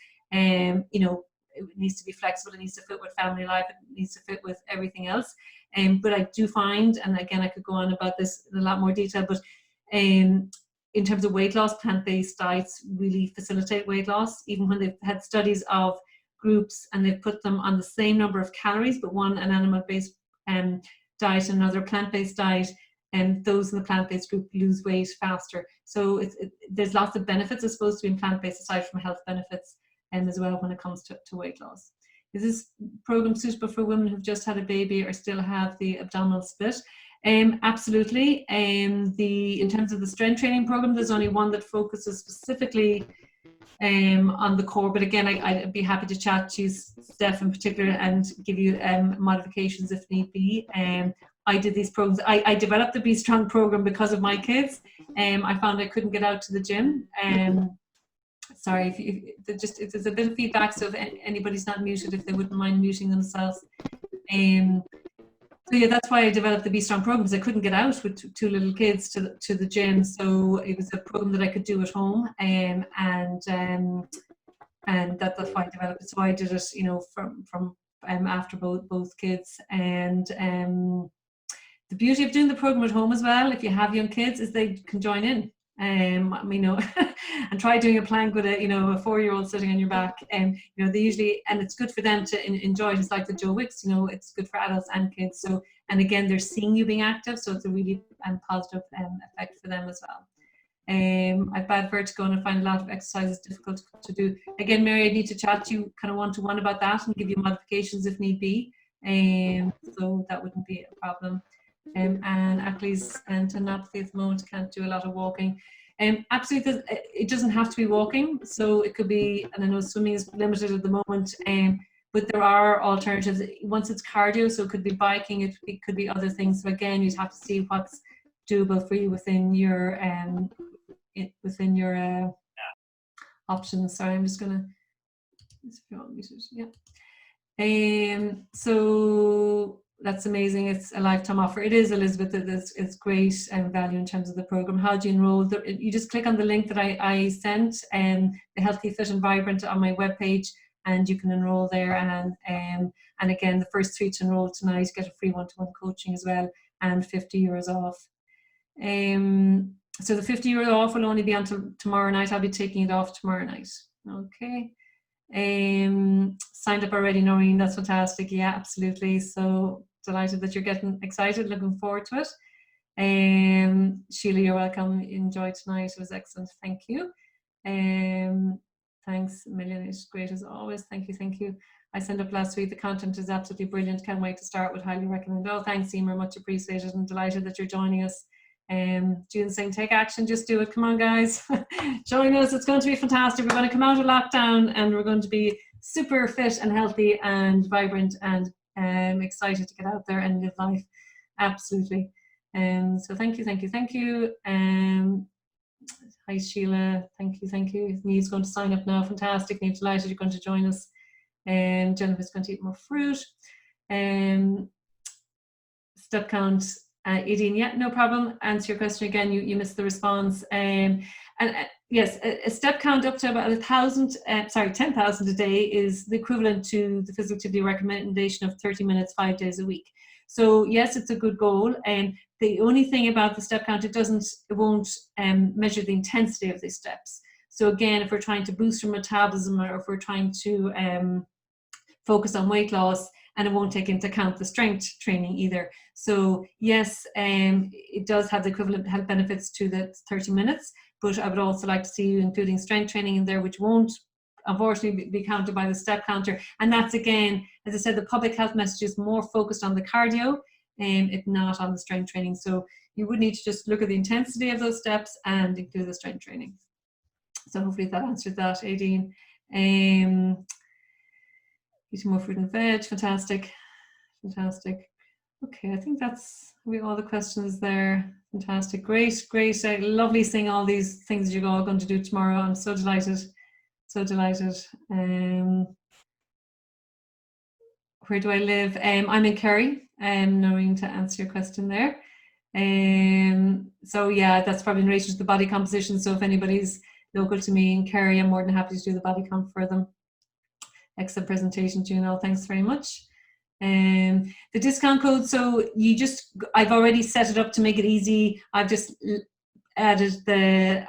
it needs to be flexible, it needs to fit with family life, it needs to fit with everything else. But I do find, and again, I could go on about this in a lot more detail, but in terms of weight loss, plant-based diets really facilitate weight loss, even when they've had studies of groups and they've put them on the same number of calories, but one an animal-based diet and another plant-based diet, and those in the plant-based group lose weight faster. So there's lots of benefits, I suppose, to being plant-based aside from health benefits as well when it comes to weight loss. Is this program suitable for women who've just had a baby or still have the abdominal split? Absolutely. In terms of the strength training program, there's only one that focuses specifically on the core, but again, I'd be happy to chat to you, Steph, in particular, and give you modifications if need be. I did these programs. I developed the Be Strong program because of my kids. I found I couldn't get out to the gym. Sorry, if there's a bit of feedback, so if anybody's not muted, if they wouldn't mind muting themselves. So yeah, that's why I developed the Be Strong program, because I couldn't get out with two little kids to the gym. So it was a program that I could do at home, and that's why I developed it. So I did it, you know, from after both kids. And the beauty of doing the program at home as well, if you have young kids, is they can join in. You know, and try doing a plank with a 4-year-old sitting on your back, and you know, they usually, and it's good for them to enjoy it. It's like the Joe Wicks, you know, it's good for adults and kids. So, and again, they're seeing you being active, so it's a really positive effect for them as well. I've bad vertigo and I find a lot of exercises difficult to do. Again, Mary, I need to chat to you kind of one-to-one about that and give you modifications if need be. So that wouldn't be a problem. And Achilles and tendinopathy at the moment, can't do a lot of walking. Absolutely, it doesn't have to be walking. So it could be, and I know swimming is limited at the moment, but there are alternatives. Once it's cardio, so it could be biking, it could be other things. So again, you'd have to see what's doable for you within your options. Sorry, I'm just gonna. Yeah. So that's amazing. It's a lifetime offer. It is, Elizabeth. It's great value in terms of the program. How do you enroll? You just click on the link that I sent, the Healthy, Fit and Vibrant on my webpage, and you can enroll there. And again, the first 3 to enroll tonight get a free one-to-one coaching as well, and €50 off. So the €50 off will only be until tomorrow night. I'll be taking it off tomorrow night. Okay. Signed up already, Noreen. That's fantastic. Yeah, absolutely. So delighted that you're getting excited. Looking forward to it. Sheila, you're welcome. Enjoy tonight. It was excellent. Thank you. Thanks a million. It's great as always. Thank you. I sent up last week. The content is absolutely brilliant. Can't wait to start. Would highly recommend. Oh, thanks, Emer. Much appreciated and delighted that you're joining us. June saying take action, just do it. Come on, guys. Join us. It's going to be fantastic. We're going to come out of lockdown and we're going to be super fit and healthy and vibrant and excited to get out there and live life. Absolutely. So thank you. Hi, Sheila. Thank you. Neve's going to sign up now. Fantastic. Neve, delighted you're going to join us. Jennifer's going to eat more fruit. Step count. Edine, yeah, no problem. Answer your question again. You missed the response. Yes, a step count up to about 10,000 a day is the equivalent to the physical activity recommendation of 30 minutes, 5 days a week. So yes, it's a good goal. And the only thing about the step count, it won't measure the intensity of these steps. So again, if we're trying to boost our metabolism, or if we're trying to focus on weight loss, and it won't take into account the strength training either. So yes, it does have the equivalent health benefits to the 30 minutes, but I would also like to see you including strength training in there, which won't unfortunately be counted by the step counter. And that's, again, as I said, the public health message is more focused on the cardio, if not on the strength training. So you would need to just look at the intensity of those steps and include the strength training. So hopefully that answered that, Aideen. Eating more fruit and veg, fantastic. Okay, I think that's all the questions there. Fantastic, great. Lovely seeing all these things you're all going to do tomorrow. I'm so delighted. Where do I live? I'm in Kerry. Noreen, to answer your question there. So yeah, that's probably in relation to the body composition. So if anybody's local to me in Kerry, I'm more than happy to do the body comp for them. Excellent presentation, Juno. Thanks very much. The discount code, so I've already set it up to make it easy. I've just added the,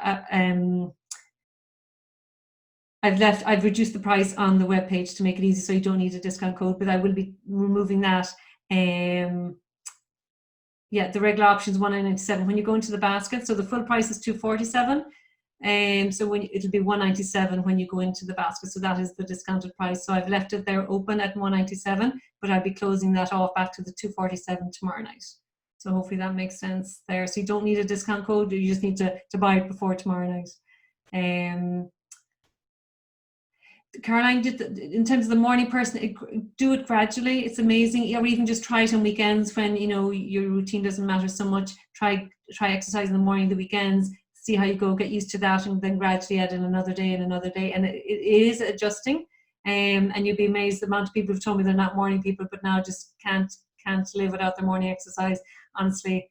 I've reduced the price on the web page to make it easy, so you don't need a discount code, but I will be removing that. Yeah, the regular option is $197 when you go into the basket. So the full price is $247. So it'll be $197 when you go into the basket. So that is the discounted price. So I've left it there open at $197, but I'll be closing that off back to the $247 tomorrow night. So hopefully that makes sense there. So you don't need a discount code. You just need to buy it before tomorrow night. Caroline, in terms of the morning person, do it gradually. It's amazing. Or even just try it on weekends when your routine doesn't matter so much. Try exercise in the morning, the weekends. See how you go. Get used to that, and then gradually add in another day and another day. And it is adjusting. And you'd be amazed the amount of people who've told me they're not morning people, but now just can't live without their morning exercise. Honestly.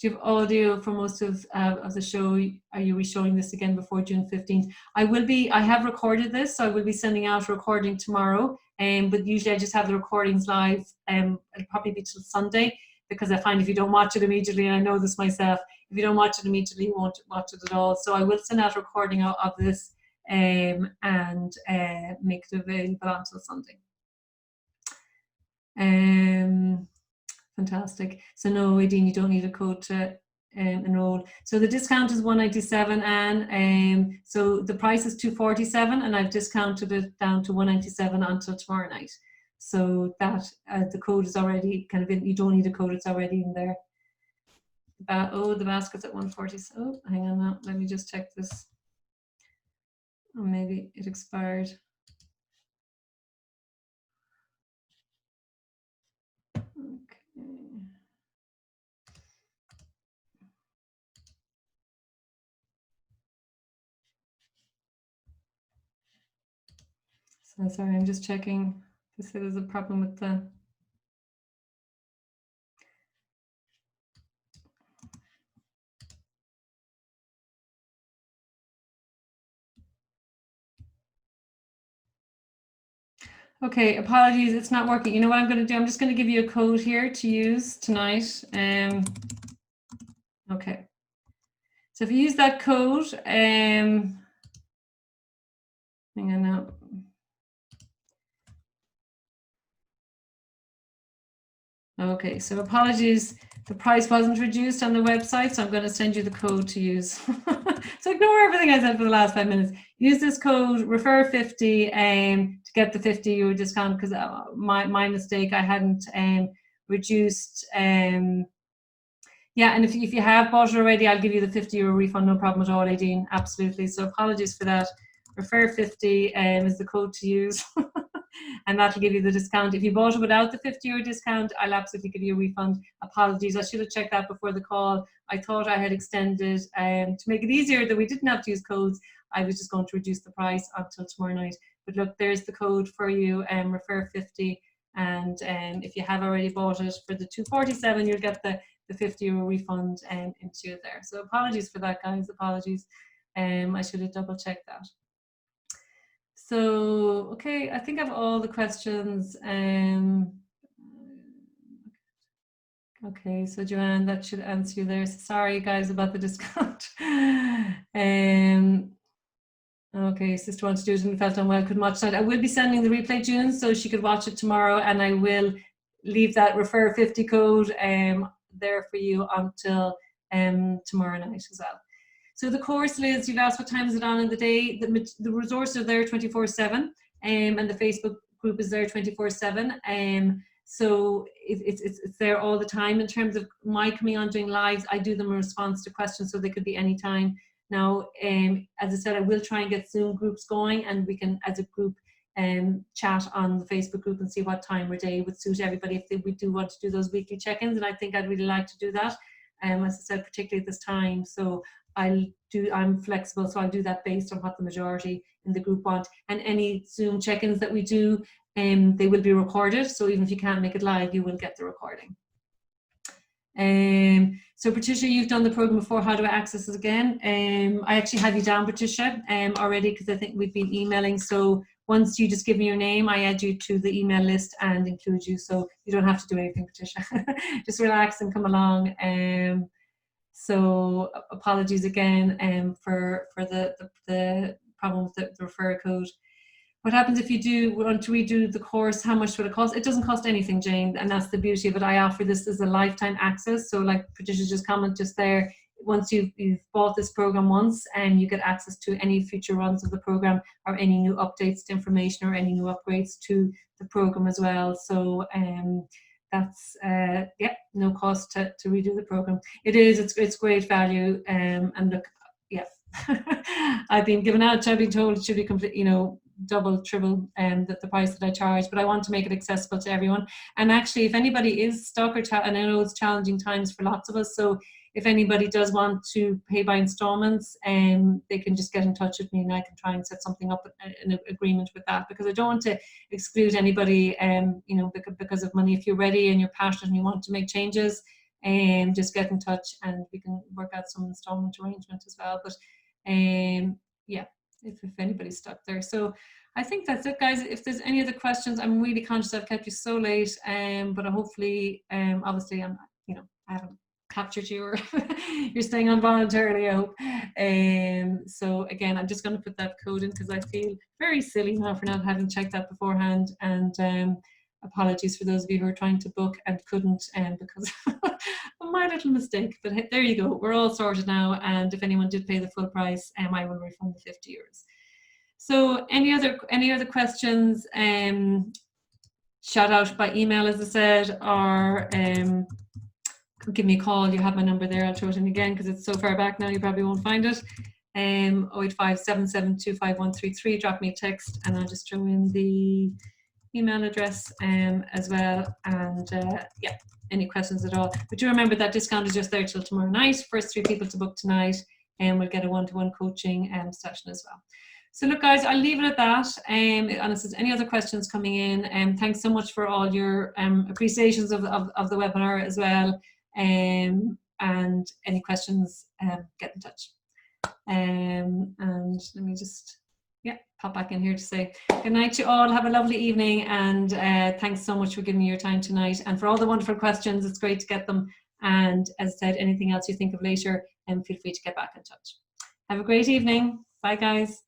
Do you have audio for most of the show? Are you showing this again before June 15th? I have recorded this, so I will be sending out a recording tomorrow. But usually I just have the recordings live. It'll probably be till Sunday, because I find if you don't watch it immediately, and I know this myself, if you don't watch it immediately, you won't watch it at all. So I will send out a recording of this and make it available until Sunday. Fantastic. So no, Aideen, you don't need a code to enroll. So the discount is $197, and so the price is $247, and I've discounted it down to $197 until tomorrow night. So that the code is already kind of in. You don't need a code; it's already in there. The basket's at $140. Oh, hang on now. Let me just check this. Oh, maybe it expired. So sorry, I'm just checking. They said there's a problem with the. Okay, apologies, it's not working. You know what I'm going to do? I'm just going to give you a code here to use tonight. Okay. So if you use that code, hang on now. Okay, so apologies, the price wasn't reduced on the website, so I'm going to send you the code to use. So ignore everything I said for the last 5 minutes. Use this code, refer50, to get the €50 discount, because my mistake, I hadn't reduced. Yeah, and if you have bought it already, I'll give you the €50 refund, no problem at all, Aideen, absolutely. So apologies for that. Refer50 is the code to use. And that'll give you the discount. If you bought it without the €50 discount, I'll absolutely give you a refund. Apologies, I should have checked that before the call. I thought I had extended to make it easier that we didn't have to use codes. I was just going to reduce the price until tomorrow night. But look, there's the code for you, refer50. And if you have already bought it for the $247, you'll get the €50 refund into you there. So apologies for that, guys, apologies. I should have double checked that. So, okay, I think I have all the questions. Okay, so Joanne, that should answer you there. Sorry, guys, about the discount. Okay, sister wants to do it and felt unwell, couldn't watch that. I will be sending the replay, June, so she could watch it tomorrow, and I will leave that refer50 code there for you until tomorrow night as well. So the course, Liz, you've asked what time is it on in the day. The resources are there 24/7, and the Facebook group is there 24/7. So it's there all the time. In terms of my coming on doing lives, I do them in response to questions, so they could be any time. Now, as I said, I will try and get Zoom groups going, and we can, as a group, chat on the Facebook group and see what time or day would suit everybody if we do want to do those weekly check-ins. And I think I'd really like to do that, as I said, particularly at this time. So I'm flexible, so I'll do that based on what the majority in the group want. And any Zoom check-ins that we do, they will be recorded. So even if you can't make it live, you will get the recording. So Patricia, you've done the program before. How do I access it again? I actually have you down, Patricia, already, because I think we've been emailing. So once you just give me your name, I add you to the email list and include you, so you don't have to do anything, Patricia. Just relax and come along. So apologies again for the problem with the referral code. What happens if you do want to redo the course? How much will it cost? It doesn't cost anything, Jane, and that's the beauty of it. I offer this as a lifetime access. So like Patricia's just comment just there, once you've bought this program once, and you get access to any future runs of the program or any new updates to information or any new upgrades to the program as well. So that's yeah, no cost to redo the program. It's great value, and look, yeah. I've been given out, I've been told it should be complete, you know, double, triple the price that I charge, but I want to make it accessible to everyone. And actually, if anybody is stuck or and I know it's challenging times for lots of us, so if anybody does want to pay by installments, they can just get in touch with me, and I can try and set something up, an agreement with that, because I don't want to exclude anybody, you know, because of money. If you're ready and you're passionate and you want to make changes, just get in touch and we can work out some installment arrangement as well. But yeah, if anybody's stuck there. So I think that's it, guys. If there's any other questions, I'm really conscious I've kept you so late, but hopefully, obviously, you know, I haven't captured you, or you're staying on voluntarily, I hope. So again, I'm just going to put that code in because I feel very silly now for not having checked that beforehand, and apologies for those of you who are trying to book and couldn't, because of my little mistake. But there you go, we're all sorted now, and if anyone did pay the full price, I will refund the €50. So any other questions, shout out by email, as I said, or give me a call. You have my number there. I'll throw it in again because it's so far back now you probably won't find it. 08577251133. Drop me a text and I'll just throw in the email address as well. And yeah, any questions at all. But do remember that discount is just there till tomorrow night. First 3 people to book tonight, and we'll get a one-to-one coaching session as well. So look, guys, I'll leave it at that. Unless there's any other questions coming in, thanks so much for all your appreciations of the webinar as well. And any questions, get in touch. And let me just, yeah, pop back in here to say good night to you all. Have a lovely evening, and thanks so much for giving me your time tonight and for all the wonderful questions. It's great to get them. And as I said, anything else you think of later, feel free to get back in touch. Have a great evening. Bye, guys.